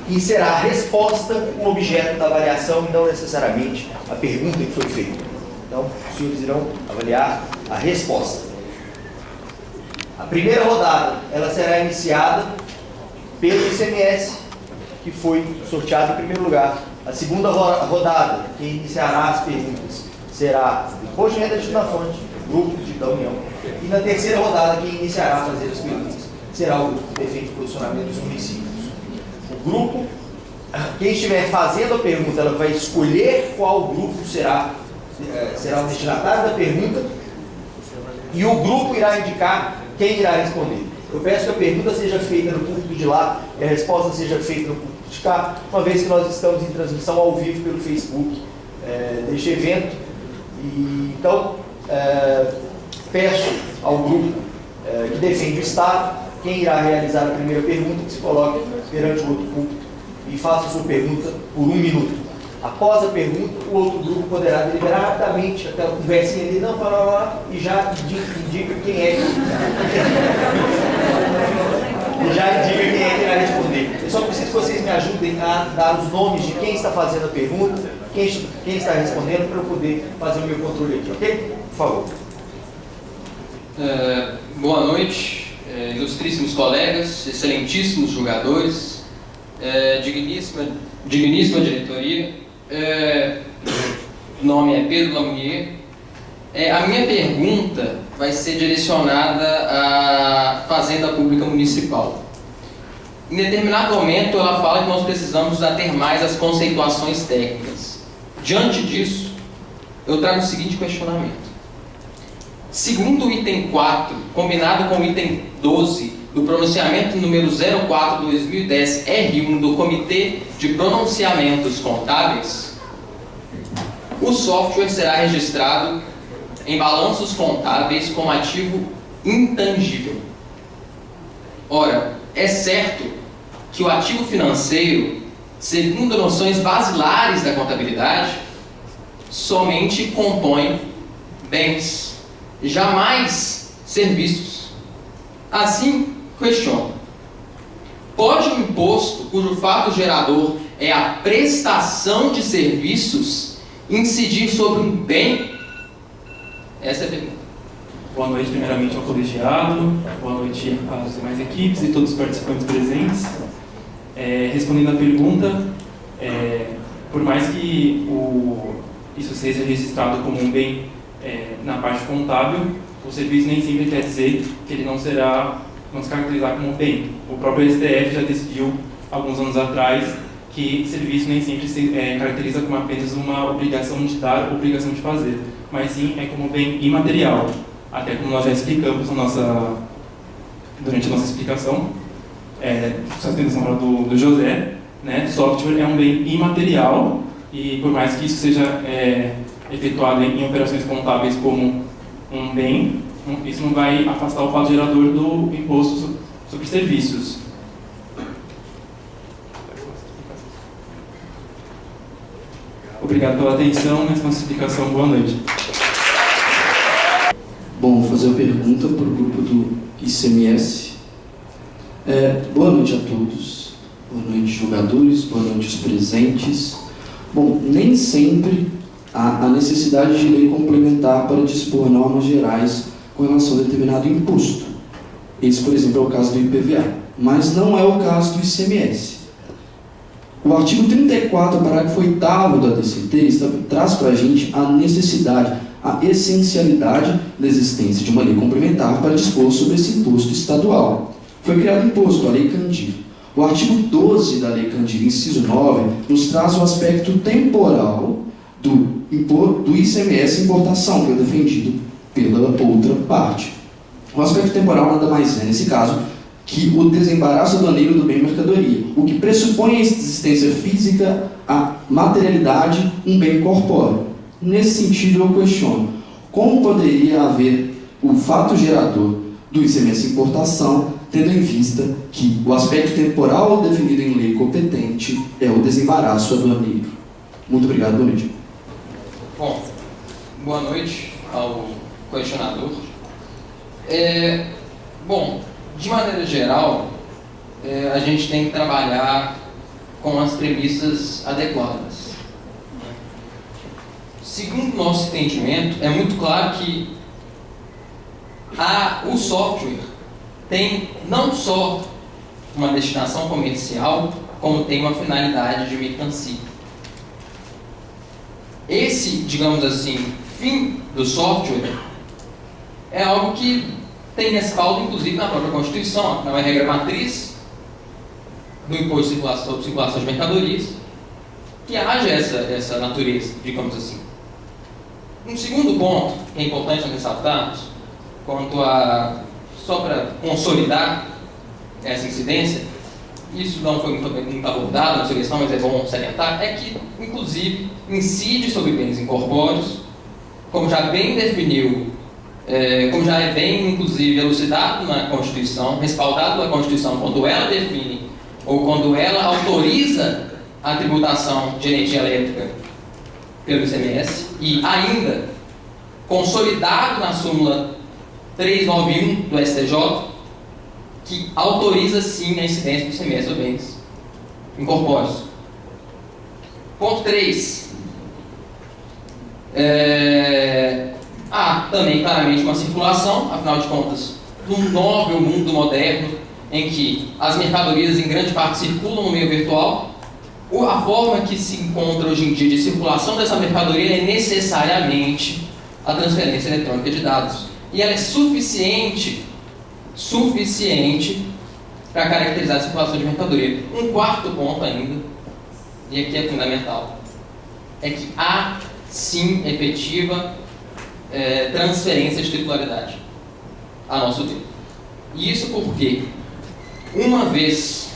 E será a resposta um objeto da avaliação e não necessariamente a pergunta que foi feita. Então, os senhores irão avaliar a resposta. A primeira rodada, ela será iniciada pelo ICMS, que foi sorteado em primeiro lugar. A segunda rodada, que iniciará as perguntas, será o Imposto de Renda na Fonte, grupo da União. E na terceira rodada, quem iniciará a fazer as perguntas será o grupo que defende o posicionamento dos municípios. O grupo, quem estiver fazendo a pergunta, ela vai escolher qual grupo será o destinatário da pergunta e o grupo irá indicar quem irá responder. Eu peço que a pergunta seja feita no púlpito de lá e a resposta seja feita no púlpito de cá, uma vez que nós estamos em transmissão ao vivo pelo Facebook deste evento. E, então, peço ao grupo que defende o Estado, quem irá realizar a primeira pergunta, que se coloque perante o outro púlpito e faça a sua pergunta por 1 minuto. Após a pergunta, o outro grupo poderá deliberar rapidamente, aquela conversinha ali, não, para e já indica quem é que irá responder. Eu só preciso que vocês me ajudem a dar os nomes de quem está fazendo a pergunta, quem está respondendo, para eu poder fazer o meu controle aqui, ok? Por favor. Boa noite, ilustríssimos colegas, excelentíssimos julgadores, digníssima diretoria. Nome é Pedro Lamunier, A minha pergunta vai ser direcionada à Fazenda Pública Municipal. Em determinado momento, ela fala que nós precisamos ater mais as conceituações técnicas. Diante disso, eu trago o seguinte questionamento. Segundo o item 4, combinado com o item 12 do pronunciamento número 04/2010 R1 do Comitê de Pronunciamentos Contábeis, o software será registrado em balanços contábeis como ativo intangível. Ora, é certo que o ativo financeiro, segundo noções basilares da contabilidade, somente compõe bens, jamais serviços. Assim, questiono: pode um imposto cujo fato gerador é a prestação de serviços incidir sobre um bem? Essa é a pergunta. Boa noite, primeiramente, ao colegiado, boa noite às demais equipes e todos os participantes presentes. Respondendo à pergunta, por mais que isso seja registrado como um bem na parte contábil, o serviço nem sempre quer dizer que ele não se caracterizar como bem. O próprio STF já decidiu, alguns anos atrás, que serviço nem sempre se caracteriza como apenas uma obrigação de dar, obrigação de fazer, mas sim é como bem imaterial. Até como nós já explicamos durante a nossa explicação, sustentação do José, né, software é um bem imaterial e por mais que isso seja efetuado em operações contábeis como um bem, isso não vai afastar o fato gerador do imposto sobre serviços. Obrigado pela atenção, nessa nossa explicação. Boa noite. Bom, vou fazer a pergunta para o grupo do ICMS. Boa noite a todos. Boa noite, jogadores. Boa noite, os presentes. Bom, nem sempre há a necessidade de lei complementar para dispor normas gerais com relação a determinado imposto. Esse, por exemplo, é o caso do IPVA, mas não é o caso do ICMS. O artigo 34, parágrafo 8º da DCT, traz para a gente a necessidade, a essencialidade da existência de uma lei complementar para dispor sobre esse imposto estadual. Foi criado o imposto, a Lei Candir. O artigo 12 da Lei Candir, inciso 9, nos traz o aspecto temporal do ICMS importação, que é defendido pela outra parte. O aspecto temporal nada mais é, nesse caso, que o desembaraço aduaneiro do bem mercadoria, o que pressupõe a existência física, a materialidade, um bem corpóreo. Nesse sentido, eu questiono, como poderia haver o fato gerador do ICMS importação, tendo em vista que o aspecto temporal definido em lei competente é o desembaraço aduaneiro? Muito obrigado, boa noite. Bom, boa noite ao questionador. Bom, de maneira geral, a gente tem que trabalhar com as premissas adequadas. Segundo o nosso entendimento, é muito claro que o software tem não só uma destinação comercial, como tem uma finalidade de mercancia. Esse, digamos assim, fim do software é algo que tem respaldo, inclusive, na própria Constituição, afinal é a regra matriz do imposto de circulação de mercadorias, que haja essa natureza, digamos assim. Um segundo ponto que é importante nós ressaltarmos, só para consolidar essa incidência, isso não foi muito abordado na sua questão, mas é bom salientar, é que, inclusive, incide sobre bens incorpóreos, como já bem definiu, como já é bem, inclusive, elucidado na Constituição, respaldado na Constituição, quando ela define ou quando ela autoriza a tributação de energia elétrica pelo ICMS, e ainda consolidado na súmula 391 do STJ, que autoriza sim a incidência do ICMS sobre bens incorpóreos. Ponto 3. Há também claramente uma circulação, afinal de contas, num novo mundo moderno, em que as mercadorias em grande parte circulam no meio virtual. A forma que se encontra hoje em dia de circulação dessa mercadoria é necessariamente a transferência eletrônica de dados. E ela é suficiente para caracterizar a circulação de mercadoria. Um quarto ponto ainda, e aqui é fundamental, é que há sim efetiva transferência de titularidade a nosso ver. E isso porque, uma vez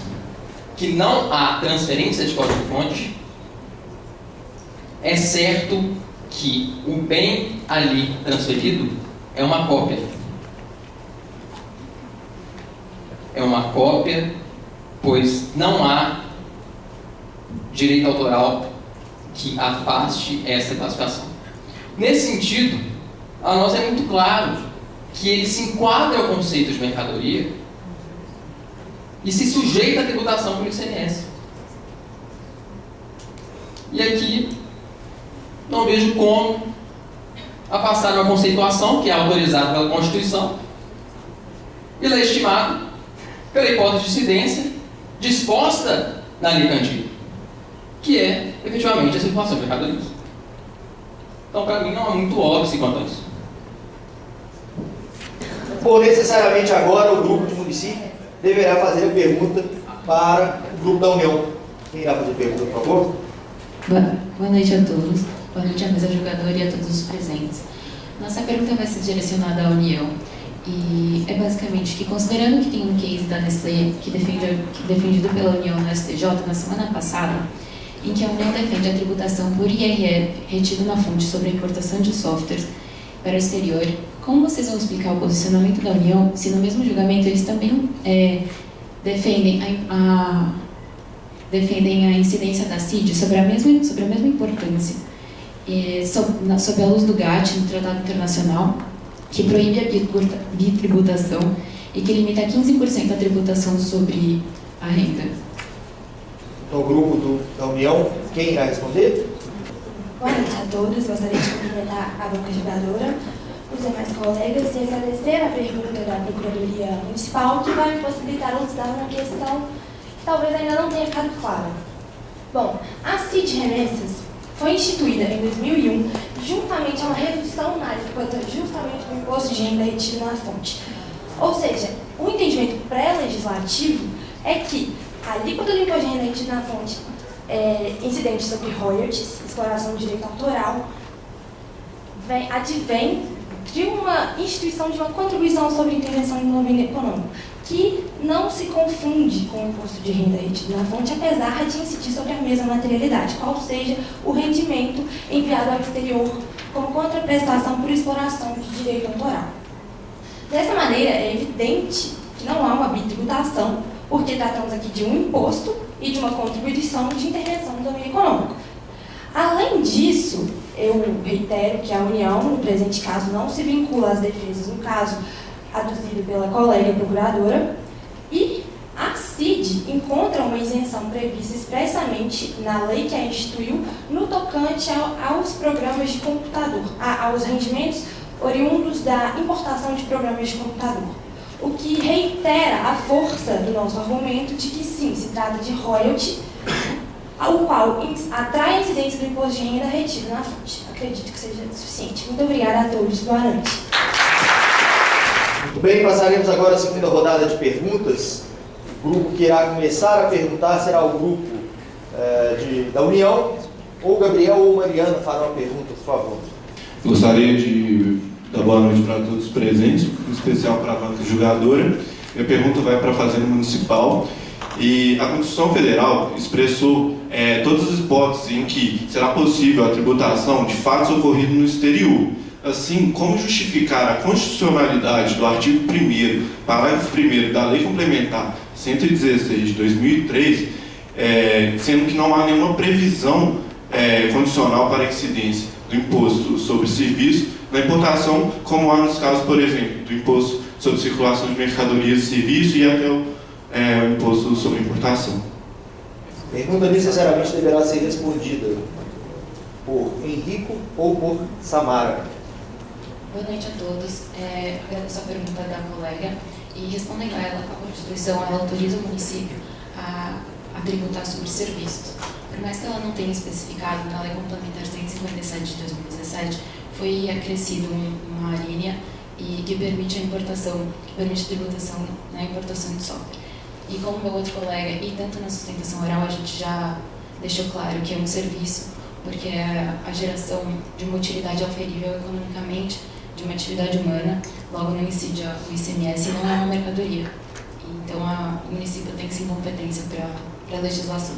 que não há transferência de código-fonte, é certo que o bem ali transferido é uma cópia. É uma cópia, pois não há direito autoral que afaste essa classificação. Nesse sentido, a nós é muito claro que ele se enquadra ao conceito de mercadoria e se sujeita à tributação pelo ICMS. E aqui não vejo como afastar uma conceituação que é autorizada pela Constituição e legitimada pela hipótese de incidência disposta na Lei Candir, que é, efetivamente, a circulação de mercadorias. Então, para mim, não é muito óbvio quanto a isso. Por necessariamente agora, o grupo de município deverá fazer a pergunta para o grupo da União. Quem irá fazer a pergunta, por favor? Boa noite a todos. Boa noite à mesa julgadora e a todos os presentes. Nossa pergunta vai ser direcionada à União. E é basicamente que, considerando que tem um case da Nestlé defendido pela União no STJ na semana passada, em que a União defende a tributação por IRF retido na fonte sobre a importação de softwares para o exterior, como vocês vão explicar o posicionamento da União se no mesmo julgamento eles também defendem a incidência da CID sobre a mesma importância, sob a luz do GATT, no Tratado Internacional, que proíbe a bitributação e que limita a 15% a tributação sobre a renda? No grupo da União, quem irá responder? Boa noite a todos. Gostaria de cumprimentar a banca julgadora, os demais colegas e agradecer a pergunta da Procuradoria Municipal, que vai possibilitar elucidar uma questão que talvez ainda não tenha ficado clara. Bom, a CID Remessas foi instituída em 2001 juntamente a uma redução na alíquota justamente do imposto de renda retido na fonte. Ou seja, o entendimento pré-legislativo é que a alíquota do imposto de renda retido na fonte incidente sobre royalties, exploração de direito autoral, advém de uma instituição de uma contribuição sobre intervenção em desenvolvimento econômico, que não se confunde com o imposto de renda retido na fonte, apesar de incidir sobre a mesma materialidade, qual seja o rendimento enviado ao exterior como contraprestação por exploração de direito autoral. Dessa maneira, é evidente que não há uma bitributação, porque tratamos aqui de um imposto e de uma contribuição de intervenção no domínio econômico. Além disso, eu reitero que a União, no presente caso, não se vincula às defesas, no caso aduzido pela colega procuradora, e a CID encontra uma isenção prevista expressamente na lei que a instituiu no tocante aos programas de computador, aos rendimentos oriundos da importação de programas de computador. O que reitera a força do nosso argumento de que sim, se trata de royalty, o qual atrai a incidência do imposto de renda retido na fonte. Acredito que seja suficiente. Muito obrigada a todos. Boa noite. Muito bem, passaremos agora a segunda rodada de perguntas. O grupo que irá começar a perguntar será o grupo da União. Ou Gabriel ou Mariana farão a pergunta, por favor. Gostaria de dar boa noite para todos os presentes, em especial para a banca julgadora. Minha pergunta vai para a Fazenda Municipal. E a Constituição Federal expressou todas as hipóteses em que será possível a tributação de fatos ocorridos no exterior. Assim, como justificar a constitucionalidade do artigo 1º, parágrafo 1º da Lei Complementar 116 de 2003, sendo que não há nenhuma previsão condicional para a incidência do imposto sobre serviço na importação, como há nos casos, por exemplo, do imposto sobre circulação de mercadorias e serviços e até o imposto sobre importação. A pergunta necessariamente deverá ser respondida por Henrico ou por Samara. Boa noite a todos. Agradeço a pergunta da colega e respondendo a ela, a Constituição ela autoriza o município a tributar sobre serviços. Por mais que ela não tenha especificado na Lei Complementar 157 de 2017, foi acrescido uma linha e que permite a importação, que permite a tributação na importação de software. E como meu outro colega, e tanto na sustentação oral, a gente já deixou claro que é um serviço, porque a geração de uma utilidade oferível economicamente de uma atividade humana, logo não incide o ICMS e não é uma mercadoria. Então o município tem sim competência para a legislação.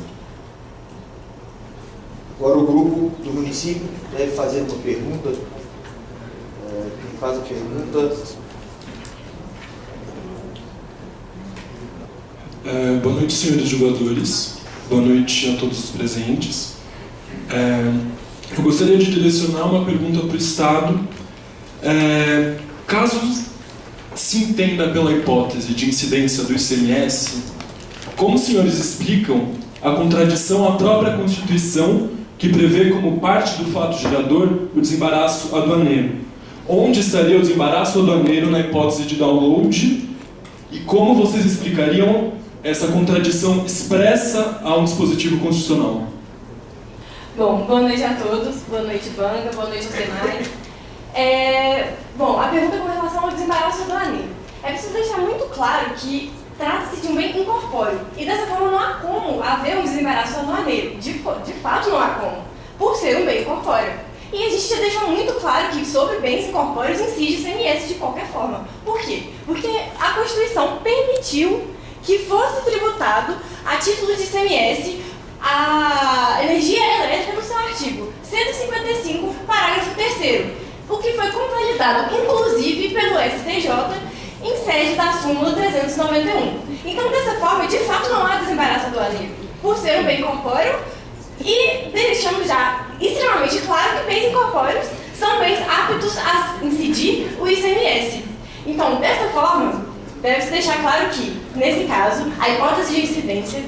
Agora o grupo do município deve fazer uma pergunta. Quem faz a pergunta? Boa noite, senhores julgadores. Boa noite a todos os presentes. Eu gostaria de direcionar uma pergunta para o Estado. Caso se entenda pela hipótese de incidência do ICMS, como os senhores explicam a contradição à própria Constituição que prevê como parte do fato gerador o desembaraço aduaneiro? Onde estaria o desembaraço aduaneiro na hipótese de download? E como vocês explicariam essa contradição expressa a um dispositivo constitucional? Bom, boa noite a todos, boa noite Banga, boa noite aos demais. Bom, a pergunta com relação ao desembaraço aduaneiro. É preciso deixar muito claro que trata-se de um bem incorpóreo e dessa forma não há como haver um desembaraço aduaneiro. De fato não há como, por ser um bem incorpóreo. E a gente já deixou muito claro que sobre bens incorpóreos incide ICMS de qualquer forma. Por quê? Porque a Constituição permitiu que fosse tributado a título de ICMS a energia elétrica no seu artigo 155, parágrafo 3º, o que foi convalidado, inclusive, pelo STJ em sede da súmula 391. Então, dessa forma, de fato, não há desembaraço aduaneiro, por ser um bem incorpóreo, e deixamos já extremamente claro que bens incorpóreos são bens aptos a incidir o ICMS. Então, dessa forma, deve-se deixar claro que, nesse caso, a hipótese de incidência,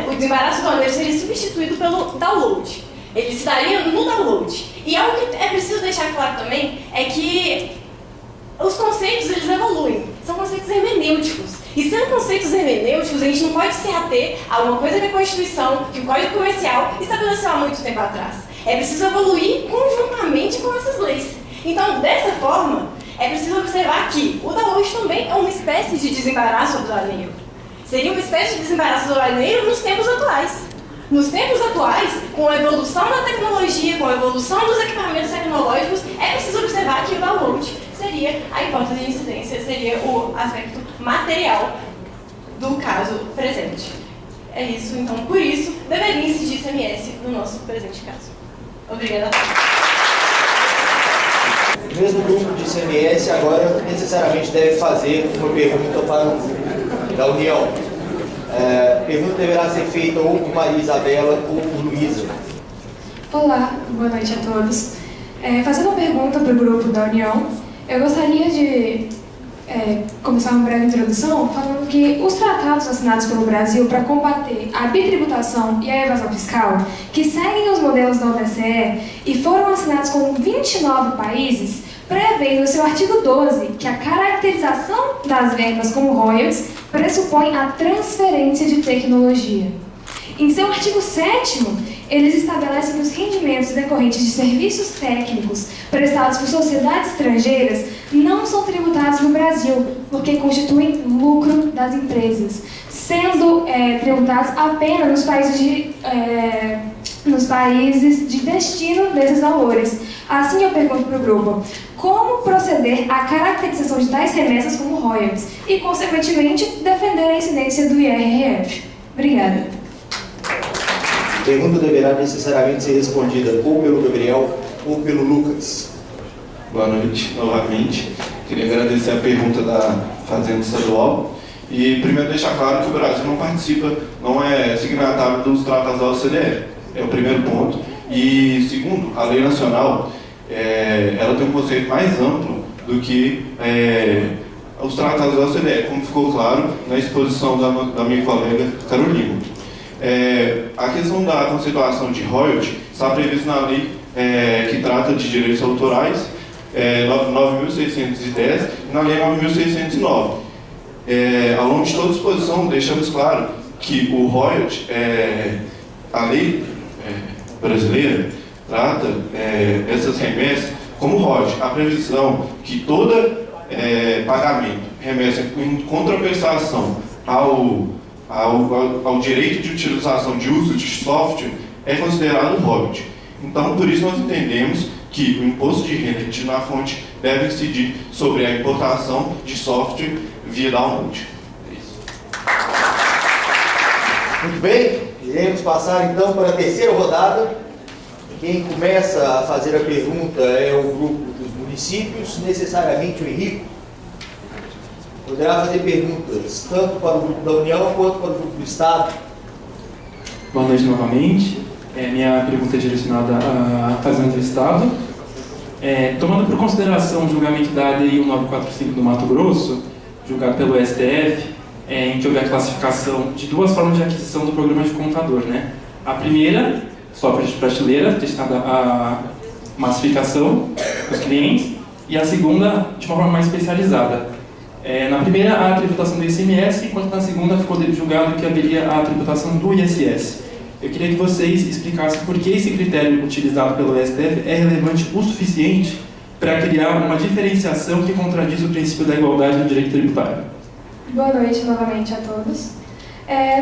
o desembaraço aduaneiro seria substituído pelo download. Ele se daria no download. E algo que é preciso deixar claro também é que os conceitos, eles evoluem. São conceitos hermenêuticos. E sendo conceitos hermenêuticos, a gente não pode se ater a uma coisa que a Constituição, que o Código Comercial estabeleceu há muito tempo atrás. É preciso evoluir conjuntamente com essas leis. Então, dessa forma, é preciso observar que o download também é uma espécie de desembaraço aduaneiro. Seria uma espécie de desembaraço aduaneiro nos tempos atuais. Nos tempos atuais, com a evolução da tecnologia, com a evolução dos equipamentos tecnológicos, é preciso observar que o download seria a hipótese de incidência, seria o aspecto material do caso presente. É isso, então, por isso, deveria incidir ICMS no nosso presente caso. Obrigada. O mesmo grupo de ICMS agora necessariamente deve fazer uma pergunta para o grupo da União. A pergunta deverá ser feita ou por Maria Isabela ou por Luísa. Olá, boa noite a todos. Fazendo uma pergunta para o grupo da União, eu gostaria de começar uma breve introdução falando que os tratados assinados pelo Brasil para combater a bitributação e a evasão fiscal, que seguem os modelos da OCDE e foram assinados com 29 países, prevê no seu artigo 12 que a caracterização das verbas como royalties pressupõe a transferência de tecnologia. Em seu artigo 7º, eles estabelecem que os rendimentos decorrentes de serviços técnicos prestados por sociedades estrangeiras não são tributados no Brasil, porque constituem lucro das empresas, sendo tributados apenas nos países de destino desses valores. Assim, eu pergunto para o grupo, como proceder à caracterização de tais remessas como royalties e, consequentemente, defender a incidência do IRRF? Obrigada. A pergunta deverá necessariamente ser respondida ou pelo Gabriel ou pelo Lucas. Boa noite, novamente. Queria agradecer a pergunta da Fazenda Estadual. E primeiro deixar claro que o Brasil não participa, não é signatário dos tratados da OCDE. É o primeiro ponto. E segundo, a lei nacional, ela tem um conceito mais amplo do que os tratados da OCDE, como ficou claro na exposição da minha colega Carolina. A questão da conceituação de royalty está prevista na lei que trata de direitos autorais, 9.610, e na lei 9.609. Ao longo de toda a exposição, deixamos claro que o royalty, a lei brasileira, trata essas remessas como ROD, a previsão que todo pagamento remessa em contraprestação ao direito de utilização de uso de software é considerado ROD. Então, por isso nós entendemos que o imposto de renda retido na fonte deve incidir sobre a importação de software via download. É isso. Muito bem, iremos passar então para a terceira rodada. Quem começa a fazer a pergunta é o grupo dos municípios, necessariamente o Henrique. Poderá fazer perguntas tanto para o grupo da União quanto para o grupo do Estado. Boa noite novamente. Minha pergunta é direcionada à Fazenda do Estado. Tomando por consideração o julgamento da ADI 1945 do Mato Grosso, julgado pelo STF, em que houve a classificação de duas formas de aquisição do programa de computador, né? A primeira, software de prateleira, destinada à massificação dos clientes, e a segunda, de uma forma mais especializada. Na primeira, a tributação do ICMS, enquanto na segunda ficou julgado que haveria a tributação do ISS. Eu queria que vocês explicassem por que esse critério utilizado pelo STF é relevante o suficiente para criar uma diferenciação que contradiz o princípio da igualdade no direito tributário. Boa noite novamente a todos.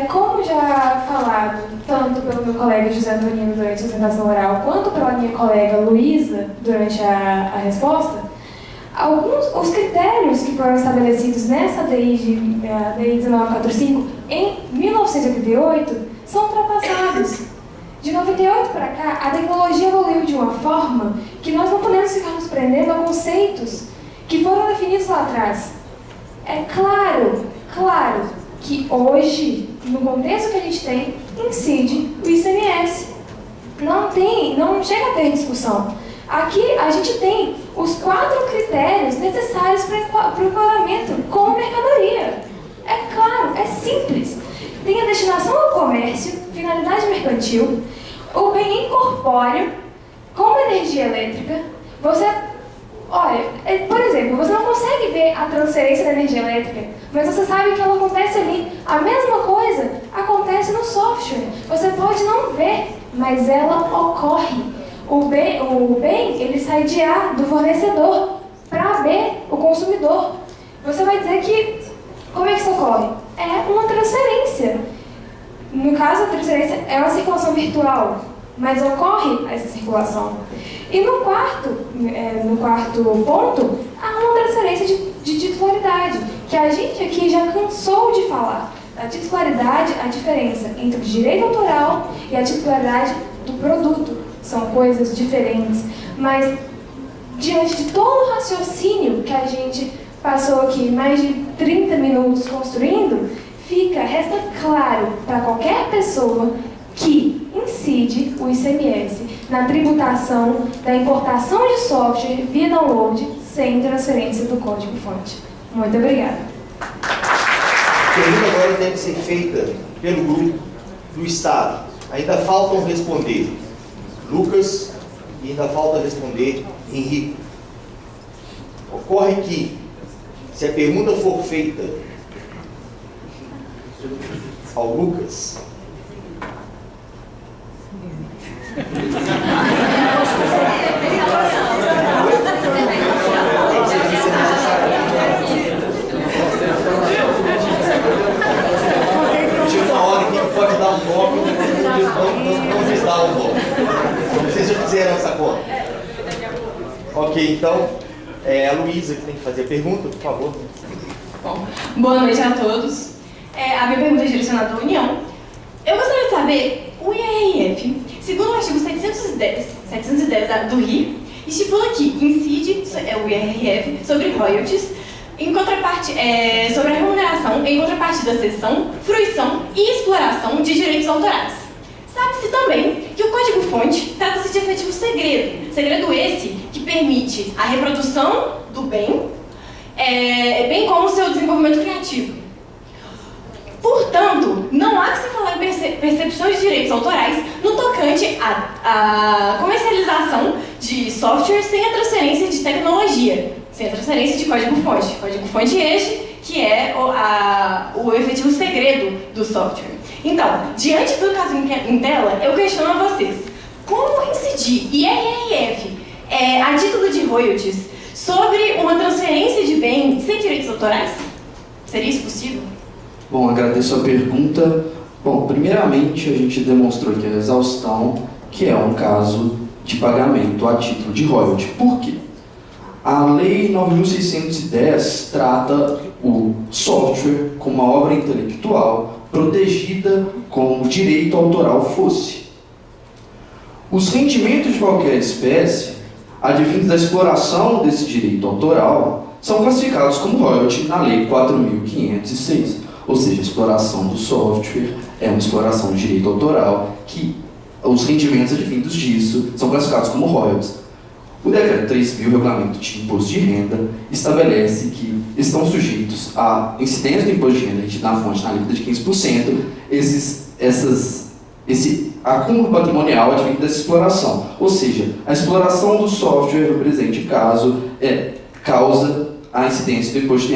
Como já falado, tanto pelo meu colega José Antonino durante a sustentação oral, quanto pela minha colega Luísa durante a resposta, os critérios que foram estabelecidos nessa DI 1945 em 1988 são ultrapassados. De 98 para cá, a tecnologia evoluiu de uma forma que nós não podemos ficar nos prendendo a conceitos que foram definidos lá atrás. É claro que hoje, no contexto que a gente tem, incide o ICMS. Não chega a ter discussão. Aqui a gente tem os 4 critérios necessários para o enquadramento como mercadoria. É claro, é simples. Tem a destinação ao comércio, finalidade mercantil, o bem incorpóreo, como energia elétrica. Por exemplo, você não consegue ver a transferência da energia elétrica, mas você sabe que ela acontece ali. A mesma coisa acontece no software. Você pode não ver, mas ela ocorre. O bem ele sai de A, do fornecedor, para B, o consumidor. Você vai dizer que, como é que isso ocorre? É uma transferência. No caso, a transferência é uma circulação virtual, mas ocorre essa circulação. E no quarto ponto, há uma transferência de titularidade, que a gente aqui já cansou de falar. A titularidade, a diferença entre o direito autoral e a titularidade do produto. São coisas diferentes, mas diante de todo o raciocínio que a gente passou aqui mais de 30 minutos construindo, resta claro para qualquer pessoa que incide o ICMS na tributação da importação de software via download sem transferência do código-fonte. Muito obrigada. A pergunta agora deve ser feita pelo grupo do Estado. Ainda faltam responder Lucas e ainda falta responder Henrique. Ocorre que, se a pergunta for feita ao Lucas, tinha uma hora que pode dar um golpe, não lhes dá um golpe. Vocês já fizeram essa conta? Ok, então, a Luísa que tem que fazer a pergunta, por favor. Bom, boa noite a todos. A minha pergunta é direcionada à União. Eu gostaria de saber, o IRF, segundo o artigo 710 do RI, estipula que incide o IRF sobre royalties, em contraparte, sobre a remuneração em contrapartida da cessão, fruição e exploração de direitos autorais. Sabe-se também que o código-fonte trata-se de efetivo segredo esse que permite a reprodução do bem, bem como o seu desenvolvimento criativo. Portanto, não há que se falar em percepção de direitos autorais no tocante à comercialização de software sem a transferência de tecnologia, sem a transferência de código-fonte. Código-fonte este que é o efetivo segredo do software. Então, diante do caso em tela, eu questiono a vocês, como incidir IRRF a título de royalties, sobre uma transferência de bem sem direitos autorais? Seria isso possível? Bom, agradeço a pergunta. Bom, primeiramente a gente demonstrou que a exaustão, que é um caso de pagamento a título de royalty. Por quê? A Lei 9.610 trata o software como uma obra intelectual protegida como o direito autoral fosse. Os rendimentos de qualquer espécie, advindos da exploração desse direito autoral, são classificados como royalty na Lei 4.506. Ou seja, a exploração do software é uma exploração de direito autoral que os rendimentos advindos disso são classificados como royalties. O Decreto 3.000, Regulamento de Imposto de Renda, estabelece que estão sujeitos à incidência do imposto de renda na fonte na alíquota de 15%, esse acúmulo patrimonial advindo dessa exploração. Ou seja, a exploração do software, no presente caso, causa a incidência do imposto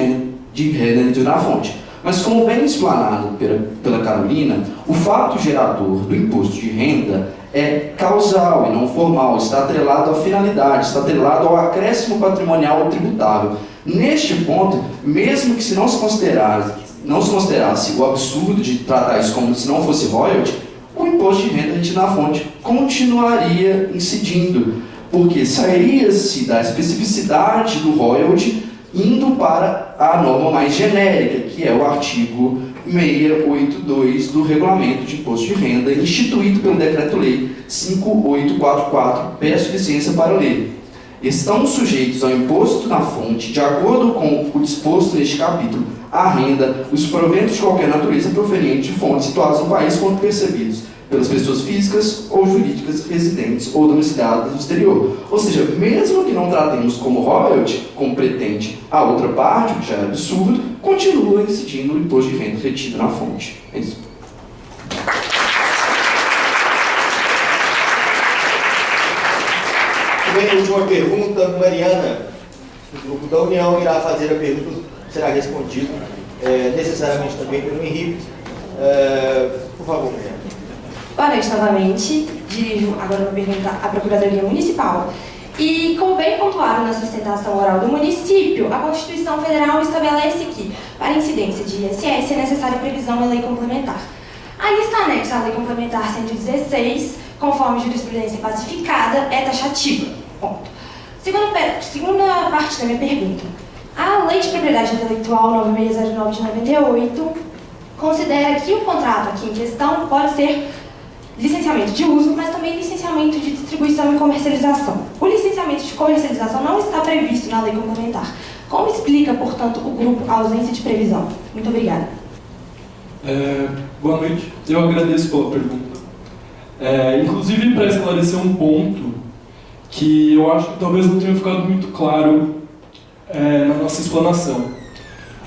de renda na fonte. Mas, como bem explanado pela Carolina, o fato gerador do imposto de renda é causal e não formal, está atrelado à finalidade, está atrelado ao acréscimo patrimonial tributável. Neste ponto, mesmo que não se considerasse o absurdo de tratar isso como se não fosse royalty, o imposto de renda retido na fonte continuaria incidindo, porque sairia-se da especificidade do royalty indo para a norma mais genérica, que é o artigo 682 do Regulamento de Imposto de Renda, instituído pelo Decreto-Lei 5844, peço licença para ler. Estão sujeitos ao imposto na fonte, de acordo com o disposto neste capítulo, a renda, os proventos de qualquer natureza provenientes de fontes situadas no país quando percebidos pelas pessoas físicas ou jurídicas residentes ou domiciliadas no exterior. Ou seja, mesmo que não tratemos como royalty, como pretende a outra parte, o que já é absurdo, continua incidindo o imposto de renda retido na fonte. É isso. Bem, a última pergunta, Mariana, do Grupo da União, irá fazer a pergunta, será respondida necessariamente também pelo Henrique. Por favor, Mariana. Boa noite novamente. Dirijo agora uma pergunta à Procuradoria Municipal. E, como bem pontuado na sustentação oral do município, a Constituição Federal estabelece que, para incidência de ISS, é necessária previsão em lei complementar. A lista anexa à Lei Complementar 116, conforme jurisprudência pacificada, é taxativa. Ponto. Segunda parte da minha pergunta. A Lei de Propriedade Intelectual 9609 de 98 considera que o contrato aqui em questão pode ser licenciamento de uso, mas também licenciamento de distribuição e comercialização. O licenciamento de comercialização não está previsto na lei complementar. Como explica, portanto, o grupo a ausência de previsão? Muito obrigada. Boa noite. Eu agradeço pela pergunta. Inclusive, para esclarecer um ponto que eu acho que talvez não tenha ficado muito claro na nossa explanação.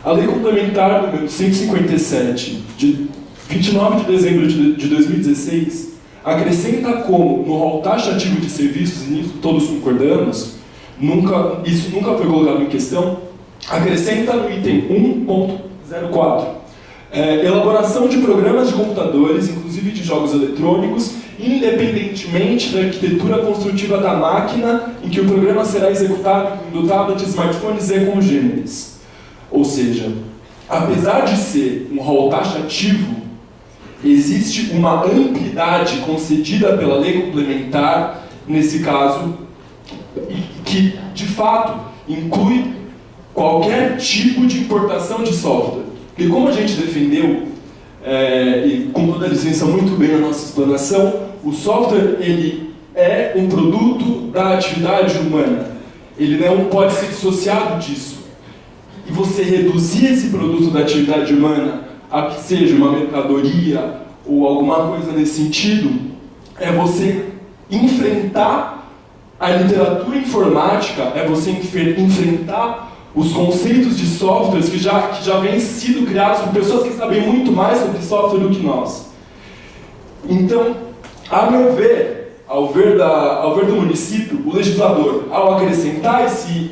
A Lei Complementar número 157, de 29 de dezembro de 2016, acrescenta como, no rol taxativo de serviços, e nisso todos concordamos, isso nunca foi colocado em questão, acrescenta no item 1.04, elaboração de programas de computadores, inclusive de jogos eletrônicos, independentemente da arquitetura construtiva da máquina em que o programa será executado e dotado de smartphones e congêneres. Ou seja, apesar de ser um rol taxativo, existe uma amplidade concedida pela lei complementar, nesse caso, que, de fato, inclui qualquer tipo de importação de software. Porque como a gente defendeu, e com toda a licença muito bem na nossa explanação, o software ele é um produto da atividade humana. Ele não pode ser dissociado disso. E você reduzir esse produto da atividade humana a que seja uma mercadoria ou alguma coisa nesse sentido, é você enfrentar a literatura informática, é você enfrentar os conceitos de softwares que já vêm sido criados por pessoas que sabem muito mais sobre software do que nós. Então, a meu ver, ao ver do município, o legislador, ao acrescentar esse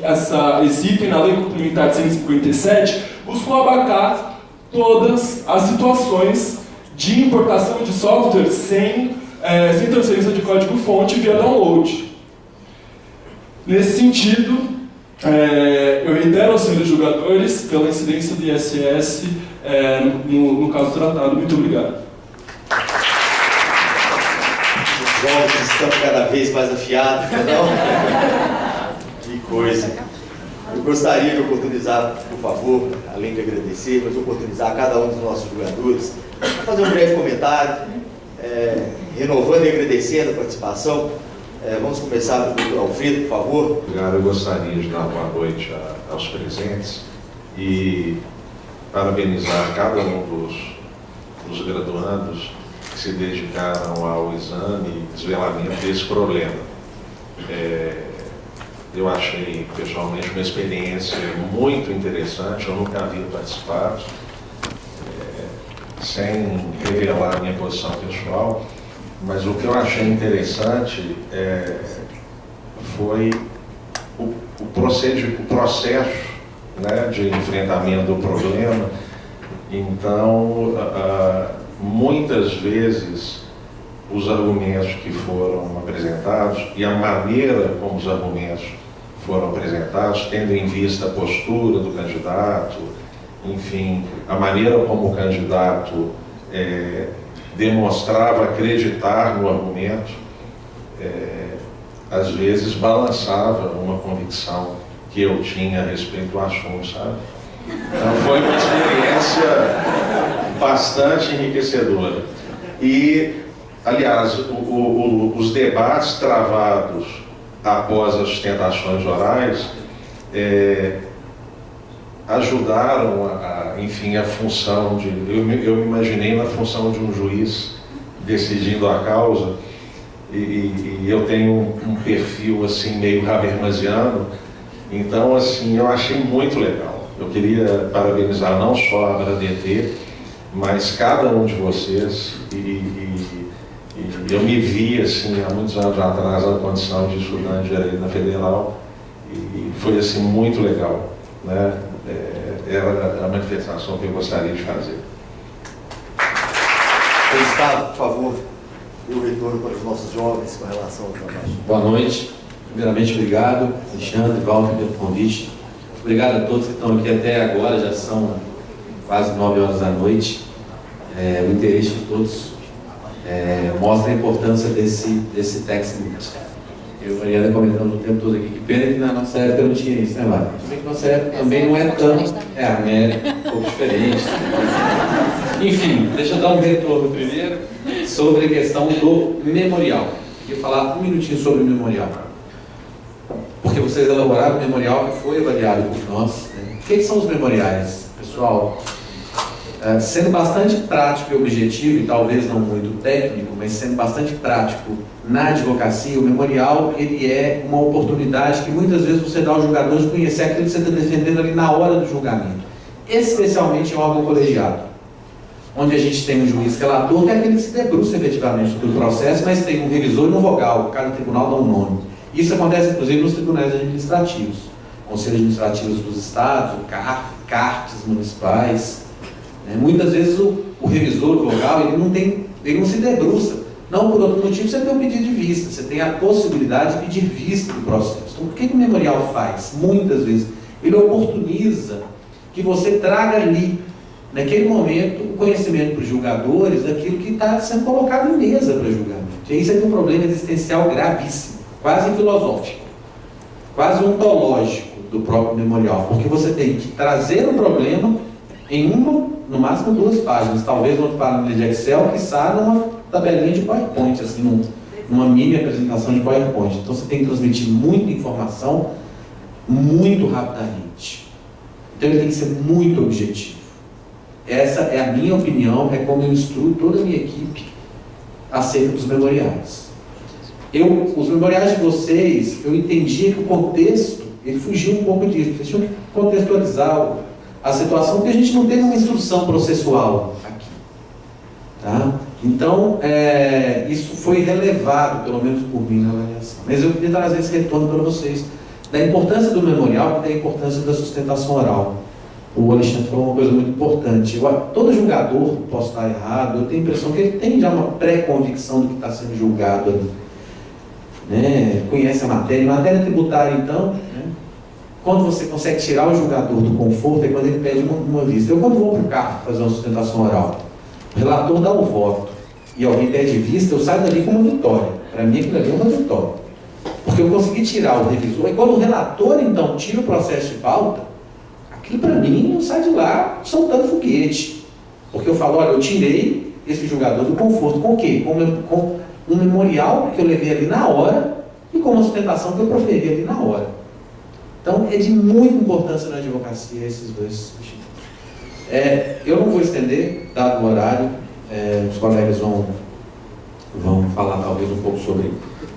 item na Lei Complementar de 157, buscou abarcar todas as situações de importação de software sem transferência de código-fonte via download. Nesse sentido, eu reitero aos senhores julgadores pela incidência do ISS no caso tratado. Muito obrigado. Os jovens estão cada vez mais afiados, não? Que coisa. Eu gostaria de oportunizar, por favor, além de agradecer, mas oportunizar a cada um dos nossos jogadores para fazer um breve comentário, renovando e agradecendo a participação. Vamos começar com o doutor Alfredo, por favor. Obrigado. Eu gostaria de dar boa noite aos presentes e parabenizar cada um dos graduandos que se dedicaram ao exame e desvelamento desse problema. Eu achei, pessoalmente, uma experiência muito interessante. Eu nunca havia participado, sem revelar a minha posição pessoal, mas o que eu achei interessante foi o processo, né, de enfrentamento do problema. Então, muitas vezes, os argumentos que foram apresentados e a maneira como os argumentos foram apresentados, tendo em vista a postura do candidato, enfim, a maneira como o candidato demonstrava acreditar no argumento, às vezes balançava uma convicção que eu tinha a respeito do assunto, sabe? Então foi uma experiência bastante enriquecedora. E, aliás, os debates travados após as sustentações orais ajudaram, enfim, a função de... Eu me imaginei na função de um juiz decidindo a causa, e eu tenho um perfil, assim, meio habermasiano, então, assim, eu achei muito legal. Eu queria parabenizar não só a ABRADT, mas cada um de vocês, e eu me vi, assim, há muitos anos atrás, na condição de estudante de Direito na Federal, e foi, assim, muito legal, né? Era a manifestação que eu gostaria de fazer. Estado, por favor, dê o retorno para os nossos jovens com relação ao trabalho. Boa noite. Primeiramente, obrigado, Alexandre, Walter, pelo convite. Obrigado a todos que estão aqui até agora, já são quase 9 horas da noite. O interesse de todos mostra a importância desse tax limit. Eu e a Mariana comentando o tempo todo aqui, que pena que na nossa época não tinha isso, né, Mário? Também que nossa época também não é tão... um pouco diferente. Enfim, deixa eu dar um retorno primeiro sobre a questão do memorial. Eu queria falar um minutinho sobre o memorial. Porque vocês elaboraram o memorial que foi avaliado por nós. Né? O que são os memoriais? Pessoal, sendo bastante prático e objetivo, e talvez não muito técnico, mas sendo bastante prático na advocacia, o memorial ele é uma oportunidade que muitas vezes você dá ao jogador de conhecer aquilo que você está defendendo ali na hora do julgamento. Especialmente em órgão colegiado, onde a gente tem um juiz relator, que é aquele que se debruça efetivamente sobre o processo, mas tem um revisor e um vogal, cada tribunal dá um nome. Isso acontece, inclusive, nos tribunais administrativos, conselhos administrativos dos estados, CARTs municipais. Muitas vezes o revisor, o vogal, ele não se debruça. Não por outro motivo, você tem um pedido de vista, você tem a possibilidade de pedir vista do processo. Então, o que o memorial faz? Muitas vezes, ele oportuniza que você traga ali, naquele momento, o conhecimento para os julgadores daquilo que está sendo colocado em mesa para julgamento. E isso é um problema existencial gravíssimo, quase filosófico, quase ontológico do próprio memorial, porque você tem que trazer o problema em uma, no máximo 2 páginas, talvez uma planilha de Excel, que sai numa tabelinha de PowerPoint, assim, numa mini apresentação de PowerPoint. Então você tem que transmitir muita informação muito rapidamente. Então ele tem que ser muito objetivo. Essa é a minha opinião, é como eu instruo toda a minha equipe acerca dos memoriais. Os memoriais de vocês, eu entendia que o contexto, ele fugiu um pouco disso. Vocês tinham que contextualizar a situação, porque a gente não teve uma instrução processual aqui. Tá? Então, isso foi relevado, pelo menos por mim, na avaliação. Mas eu queria trazer esse retorno para vocês, da importância do memorial e da importância da sustentação oral. O Alexandre falou uma coisa muito importante. Todo julgador, posso estar errado, eu tenho a impressão que ele tem já uma pré-convicção do que está sendo julgado ali. né, conhece a matéria. Matéria tributária, então, né, quando você consegue tirar o julgador do conforto, é quando ele pede uma vista. Eu, quando vou para o CARF fazer uma sustentação oral, o relator dá o voto e alguém pede vista, eu saio dali com uma vitória. Para mim, aquilo ali é uma vitória. Porque eu consegui tirar o revisor. E quando o relator, então, tira o processo de pauta, aquilo para mim, eu saio de lá soltando foguete. Porque eu falo, olha, eu tirei esse julgador do conforto. Com o quê? Com um memorial que eu levei ali na hora e com uma sustentação que eu proferi ali na hora. Então, é de muita importância na advocacia esses dois institutos. Eu não vou estender, dado o horário, os colegas vão falar talvez um pouco sobre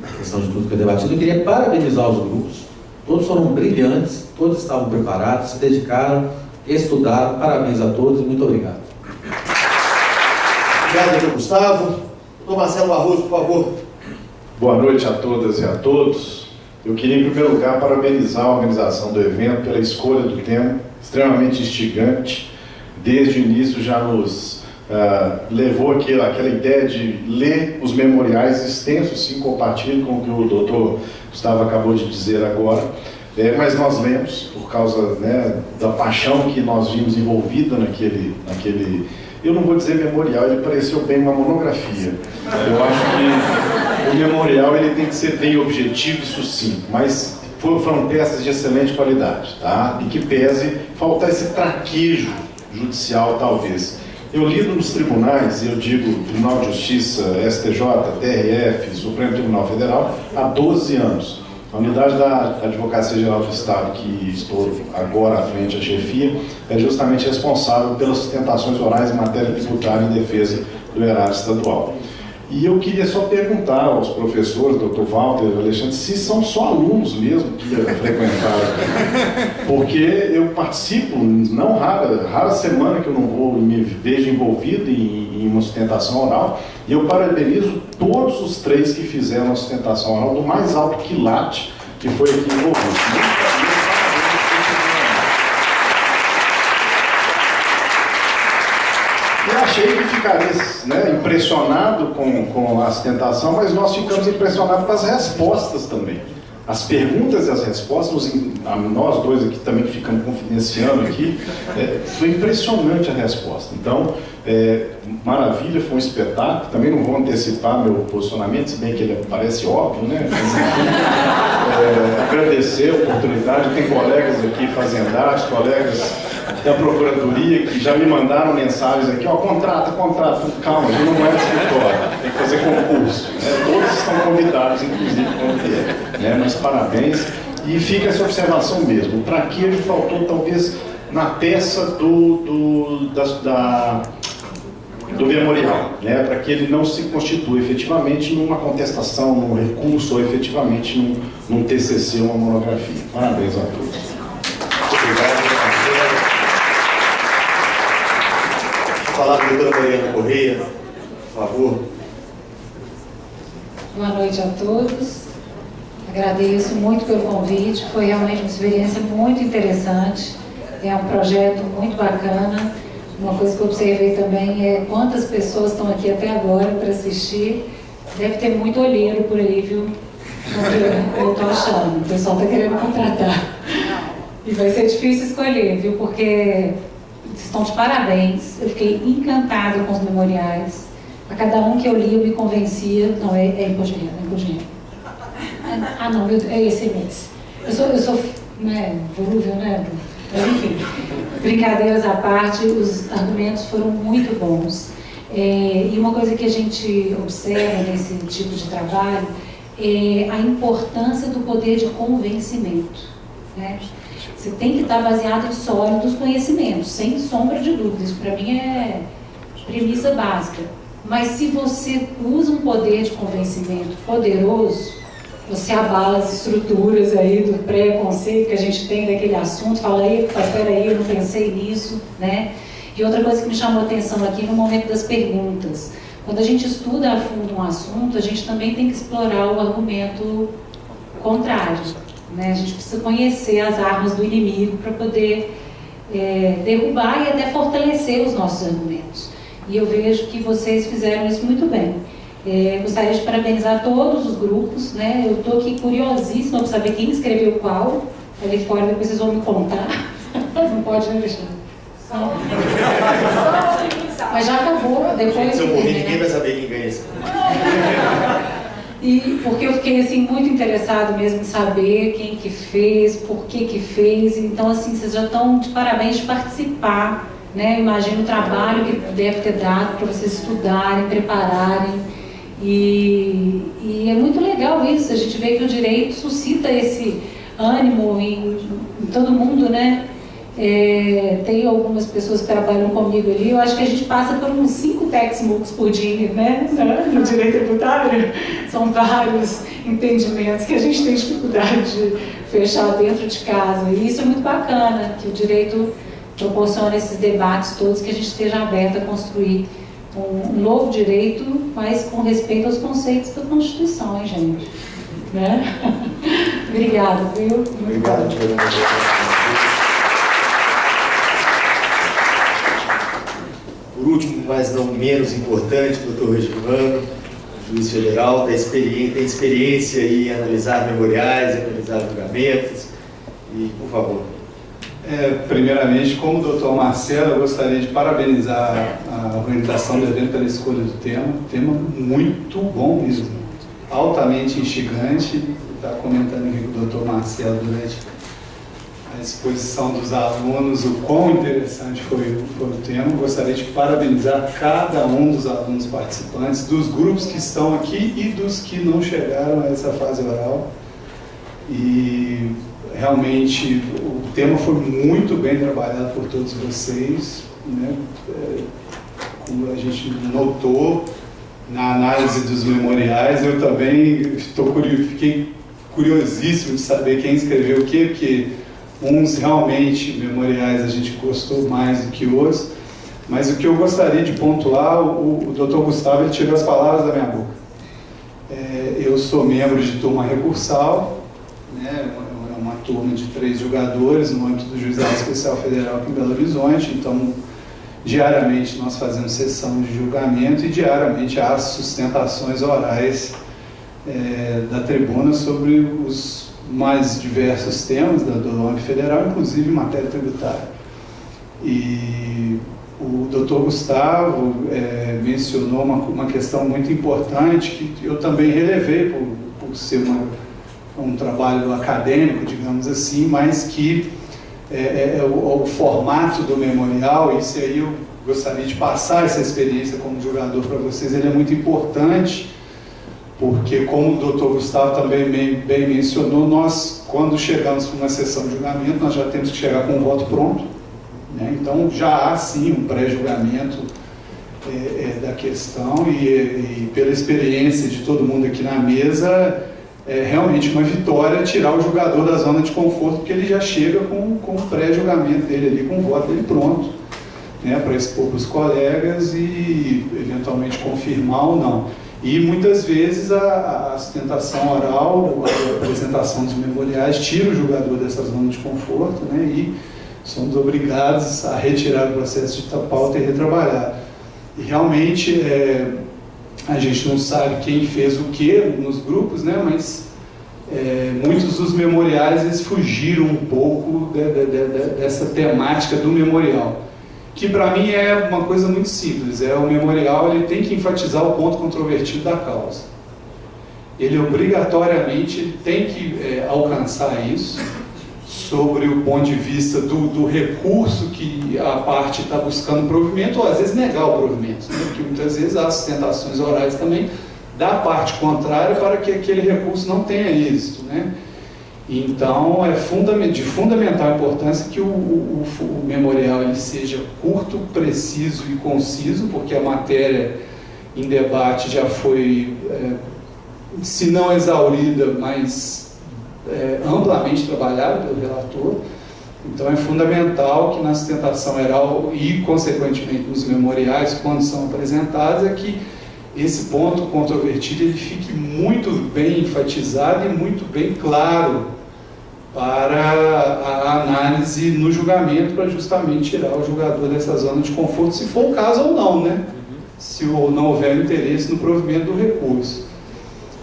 a questão de tudo que foi debatido. Eu queria parabenizar os grupos, todos foram brilhantes, todos estavam preparados, se dedicaram, estudaram. Parabéns a todos e muito obrigado. Obrigado, doutor Gustavo. Doutor Marcelo Barroso, por favor. Boa noite a todas e a todos. Eu queria, em primeiro lugar, parabenizar a organização do evento pela escolha do tema, extremamente instigante. Desde o início já nos levou aquela ideia de ler os memoriais extensos, sim, compartilho com o que o doutor Gustavo acabou de dizer agora. Mas nós lemos, por causa, né, da paixão que nós vimos envolvida naquele, eu não vou dizer memorial, ele pareceu bem uma monografia. Eu acho que o memorial ele tem que ser bem objetivo e sucinto, mas foram peças de excelente qualidade, tá? E que pese faltar esse traquejo judicial, talvez. Eu lido nos tribunais, eu digo Tribunal de Justiça, STJ, TRF, Supremo Tribunal Federal, há 12 anos. A unidade da Advocacia Geral do Estado, que estou agora à frente da chefia, é justamente responsável pelas sustentações orais em matéria tributária em defesa do erário estadual. E eu queria só perguntar aos professores, Dr. Walter e Alexandre, se são só alunos mesmo que frequentaram. Porque eu participo, não rara semana que eu não vou me vejo envolvido em uma sustentação oral, e eu parabenizo todos os 3 que fizeram a sustentação oral do mais alto quilate que foi aqui envolvido. Eu achei que ficaria, né, impressionado com a sustentação, mas nós ficamos impressionados com as respostas também. As perguntas e as respostas, nós dois aqui também que ficamos confidenciando aqui, foi impressionante a resposta. Então, maravilha, foi um espetáculo. Também não vou antecipar meu posicionamento, se bem que ele parece óbvio, né? Mas, enfim, agradecer a oportunidade. Tem colegas aqui, fazendários, colegas da Procuradoria, que já me mandaram mensagens aqui, contrata. Calma, a gente não é escritório, tem que fazer concurso. Né? Todos estão convidados, inclusive, quando vier. Né? Mas parabéns. E fica essa observação mesmo. Para que ele faltou, talvez, na peça do memorial, né? Para que ele não se constitua efetivamente numa contestação, num recurso ou efetivamente num TCC, uma monografia. Parabéns a todos. Obrigado. Falar com a doutora Mariana Correia, por favor. Boa noite a todos. Agradeço muito pelo convite. Foi realmente uma experiência muito interessante. É um projeto muito bacana. Uma coisa que eu observei também é quantas pessoas estão aqui até agora para assistir. Deve ter muito olheiro por aí, viu? Eu estou achando. O pessoal está querendo contratar. E vai ser difícil escolher, viu? Porque vocês estão de parabéns. Eu fiquei encantada com os memoriais. A cada um que eu li, eu me convencia. Não, é imposto de renda, é imposto de renda. Ah, não, é esse mês. Eu sou né, volúvel, né? Mas, enfim, brincadeiras à parte, os argumentos foram muito bons. E uma coisa que a gente observa nesse tipo de trabalho é a importância do poder de convencimento. Né? Você tem que estar baseado em sólidos conhecimentos, sem sombra de dúvida. Isso para mim é premissa básica. Mas se você usa um poder de convencimento poderoso, você abala as estruturas aí do preconceito que a gente tem daquele assunto, fala aí, peraí, eu não pensei nisso, né? E outra coisa que me chamou a atenção aqui no momento das perguntas, quando a gente estuda a fundo um assunto, a gente também tem que explorar o argumento contrário, né? A gente precisa conhecer as armas do inimigo para poder derrubar e até fortalecer os nossos argumentos. E eu vejo que vocês fizeram isso muito bem. Gostaria de parabenizar todos os grupos, né? Eu estou aqui curiosíssima para saber quem escreveu qual. Ali fora depois vocês vão me contar. Não pode, né, Alexandre? Mas já acabou. Depois, se eu morrer, ninguém vai saber quem ganha esse. E porque eu fiquei assim muito interessado mesmo em saber quem que fez, por que fez. Então assim, vocês já estão de parabéns de participar, né? Imagino o trabalho que deve ter dado para vocês estudarem, prepararem. E é muito legal isso. A gente vê que o direito suscita esse ânimo em todo mundo, né? Tem algumas pessoas que trabalham comigo ali, eu acho que a gente passa por uns 5 textbooks por dia, né? No direito tributário, são vários entendimentos que a gente tem dificuldade de fechar dentro de casa, e isso é muito bacana, que o direito proporciona esses debates todos, que a gente esteja aberto a construir um novo direito, mas com respeito aos conceitos da Constituição, hein, gente? Né? Obrigada, viu? Obrigado. Por último, mas não menos importante, o doutor Regivano, juiz federal, tem experiência em analisar memoriais, em analisar julgamentos. E, por favor. Primeiramente, como doutor Marcelo, eu gostaria de parabenizar a organização do evento pela escolha do tema. Tema muito bom mesmo, altamente instigante. Estava comentando aqui com o doutor Marcelo durante a exposição dos alunos, o quão interessante foi o tema. Gostaria de parabenizar cada um dos alunos participantes, dos grupos que estão aqui e dos que não chegaram a essa fase oral. E realmente o tema foi muito bem trabalhado por todos vocês, né? Como a gente notou na análise dos memoriais, eu também fiquei curiosíssimo de saber quem escreveu o quê, porque uns realmente memoriais a gente gostou mais do que outros, mas o que eu gostaria de pontuar, o Dr. Gustavo ele tirou as palavras da minha boca. Eu sou membro de turma recursal, né, é uma turma de 3 julgadores no âmbito do Juizado Especial Federal aqui em Belo Horizonte, então diariamente nós fazemos sessão de julgamento e diariamente há sustentações orais da tribuna sobre os mais diversos temas do âmbito federal, inclusive matéria tributária. E o doutor Gustavo mencionou uma questão muito importante que eu também relevei por ser um trabalho acadêmico, digamos assim, mas que o formato do memorial, isso aí eu gostaria de passar essa experiência como julgador para vocês, ele é muito importante, porque como o doutor Gustavo também bem mencionou, nós, quando chegamos para uma sessão de julgamento, nós já temos que chegar com o voto pronto, né? Então já há sim um pré-julgamento da questão e pela experiência de todo mundo aqui na mesa, é realmente uma vitória tirar o julgador da zona de conforto, porque ele já chega com o pré-julgamento dele ali, com o voto dele pronto, né, para expor para os colegas e eventualmente confirmar ou não. E muitas vezes a sustentação oral, a apresentação dos memoriais tira o julgador dessa zona de conforto, né, e somos obrigados a retirar o processo de pauta e retrabalhar. E realmente a gente não sabe quem fez o que nos grupos, né, mas muitos dos memoriais eles fugiram um pouco dessa temática do memorial, que para mim é uma coisa muito simples. O memorial ele tem que enfatizar o ponto controvertido da causa. Ele obrigatoriamente tem que alcançar isso sobre o ponto de vista do recurso que a parte está buscando provimento, ou às vezes negar o provimento, né? Porque muitas vezes há sustentações orais também da parte contrária para que aquele recurso não tenha êxito, né? Então é de fundamental importância que o memorial ele seja curto, preciso e conciso, porque a matéria em debate já foi, se não exaurida, mas amplamente trabalhada pelo relator. Então é fundamental que na sustentação oral e, consequentemente, nos memoriais, quando são apresentados, que esse ponto controvertido ele fique muito bem enfatizado e muito bem claro para a análise no julgamento, para justamente tirar o julgador dessa zona de conforto, se for o caso ou não, né? se não houver interesse no provimento do recurso.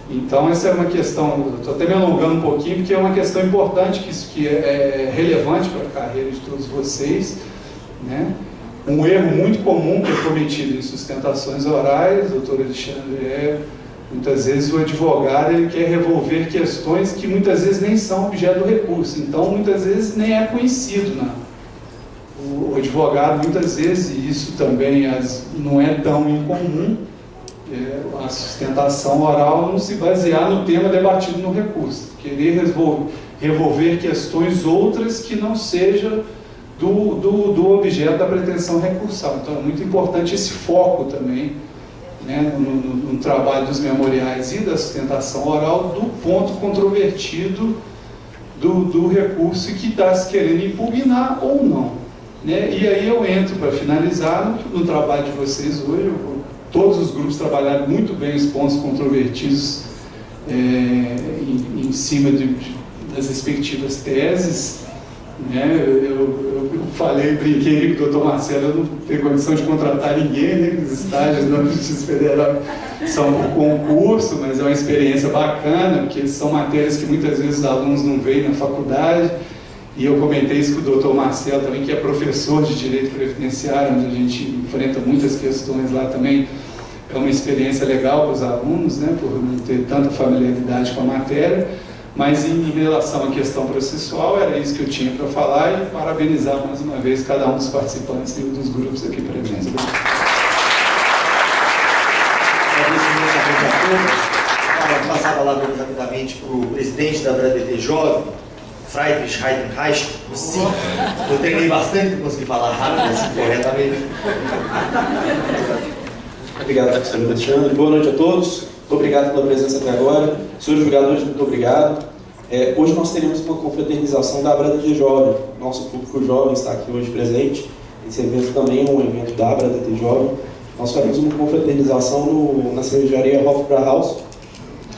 Então, essa é uma questão, estou até me alongando um pouquinho, porque é uma questão importante, que é relevante para a carreira de todos vocês, né? Um erro muito comum que é cometido em sustentações orais, doutor Alexandre, muitas vezes o advogado ele quer revolver questões que muitas vezes nem são objeto do recurso, então muitas vezes nem é conhecido, né? O advogado muitas vezes, e isso também não é tão incomum, a sustentação oral não se basear no tema debatido no recurso, querer revolver questões outras que não seja do objeto da pretensão recursal. Então é muito importante esse foco também, né, no trabalho dos memoriais e da sustentação oral do ponto controvertido do recurso que está se querendo impugnar ou não, né? E aí eu entro para finalizar no trabalho de vocês hoje. Todos os grupos trabalharam muito bem os pontos controvertidos em cima das respectivas teses, né? Eu falei, brinquei com o doutor Marcelo, eu não tenho condição de contratar ninguém, né? Os estágios da Justiça Federal são por concurso, mas é uma experiência bacana, porque são matérias que muitas vezes os alunos não veem na faculdade. E eu comentei isso com o doutor Marcelo também, que é professor de Direito Previdenciário, onde a gente enfrenta muitas questões lá também. É uma experiência legal para os alunos, né, por não ter tanta familiaridade com a matéria. Mas em relação à questão processual, era isso que eu tinha para falar, e parabenizar mais uma vez cada um dos participantes e dos grupos aqui presentes. Para passar a palavra rapidamente para o presidente da BRADT Jovem, Friedrich Heidenreich, sim, eu treinei bastante para conseguir falar rápido, assim, corretamente. Obrigado, senhor Alexandre. Boa noite a todos. Muito obrigado pela presença até agora. Senhores jogadores, muito obrigado. Hoje nós teremos uma confraternização da BRADT Jovem. Nosso público jovem está aqui hoje presente. Esse evento também é um evento da BRADT Jovem. Nós faremos uma confraternização na cervejaria Hofbrauhaus,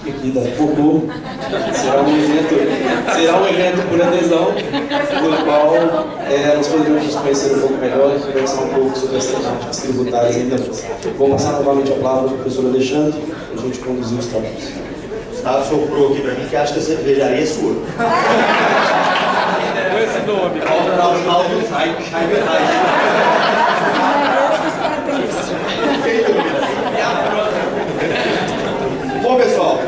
aqui da Cocô. Será um evento por adesão, no qual nós poderemos nos conhecer um pouco melhor e conversar um pouco sobre as temáticas tributárias ainda mais. Vou passar novamente a palavra ao professor Alexandre para a gente conduzir os trabalhos. Gustavo soprou aqui para mim que acha que a cervejaria é sua. Com esse nome. Bom, pessoal,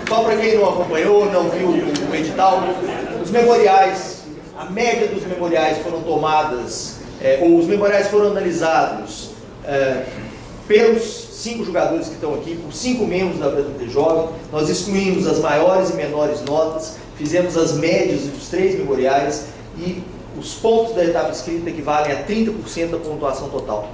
só para quem não acompanhou, não viu o edital, os memoriais, a média dos memoriais foram tomadas, ou os memoriais foram analisados pelos 5 jogadores que estão aqui, por 5 membros da BRADT Jovem. Nós excluímos as maiores e menores notas, fizemos as médias dos 3 memoriais e os pontos da etapa escrita equivalem a 30% da pontuação total.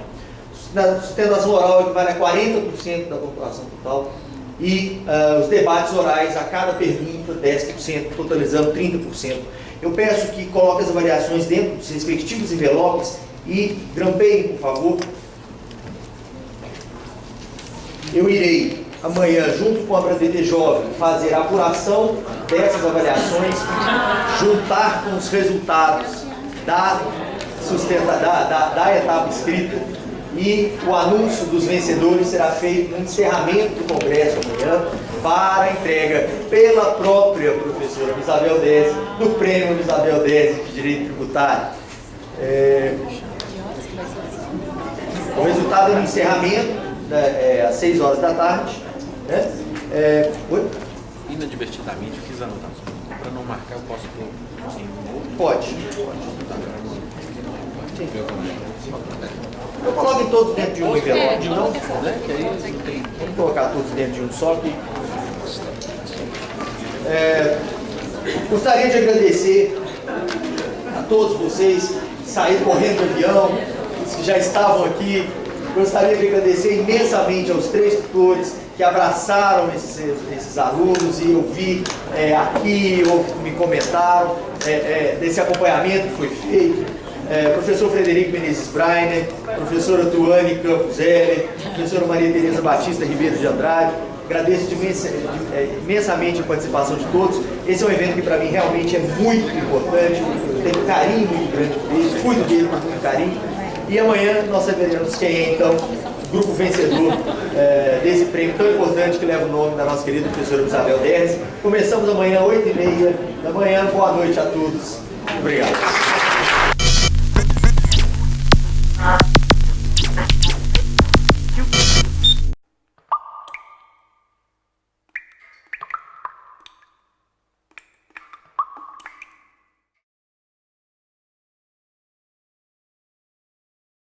Na sustentação oral equivale a 40% da pontuação total e os debates orais a cada pergunta 10%, totalizando 30%. Eu peço que coloquem as avaliações dentro dos respectivos envelopes e grampeiem, por favor. Eu irei amanhã, junto com a BRADT Jovem, fazer a apuração dessas avaliações, juntar com os resultados da etapa escrita, e o anúncio dos vencedores será feito no encerramento do congresso amanhã, para entrega pela própria professora Isabel Dese, do prêmio Isabel Dese de Direito Tributário. O resultado é no encerramento, às 6 horas da tarde. Né? Inadvertidamente, eu fiz anotação. Para não marcar, eu posso pôr. Pode. Eu coloco todos dentro de um envelope, então. Vamos colocar todos dentro de um só. Gostaria de agradecer a todos vocês que saíram correndo do avião, os que já estavam aqui. Gostaria de agradecer imensamente aos 3 tutores que abraçaram esses alunos, e eu vi aqui, me comentaram desse acompanhamento que foi feito. Professor Frederico Menezes Breiner, professora Tuane Campos Heller, professora Maria Tereza Batista Ribeiro de Andrade. Agradeço imensamente a participação de todos. Esse é um evento que para mim realmente é muito importante. Eu tenho um carinho muito grande por isso, cuido dele com muito carinho. E amanhã nós saberemos quem é, então, o grupo vencedor desse prêmio tão importante que leva o nome da nossa querida professora Isabel Deres. Começamos amanhã, 8h30 da manhã. Boa noite a todos. Obrigado.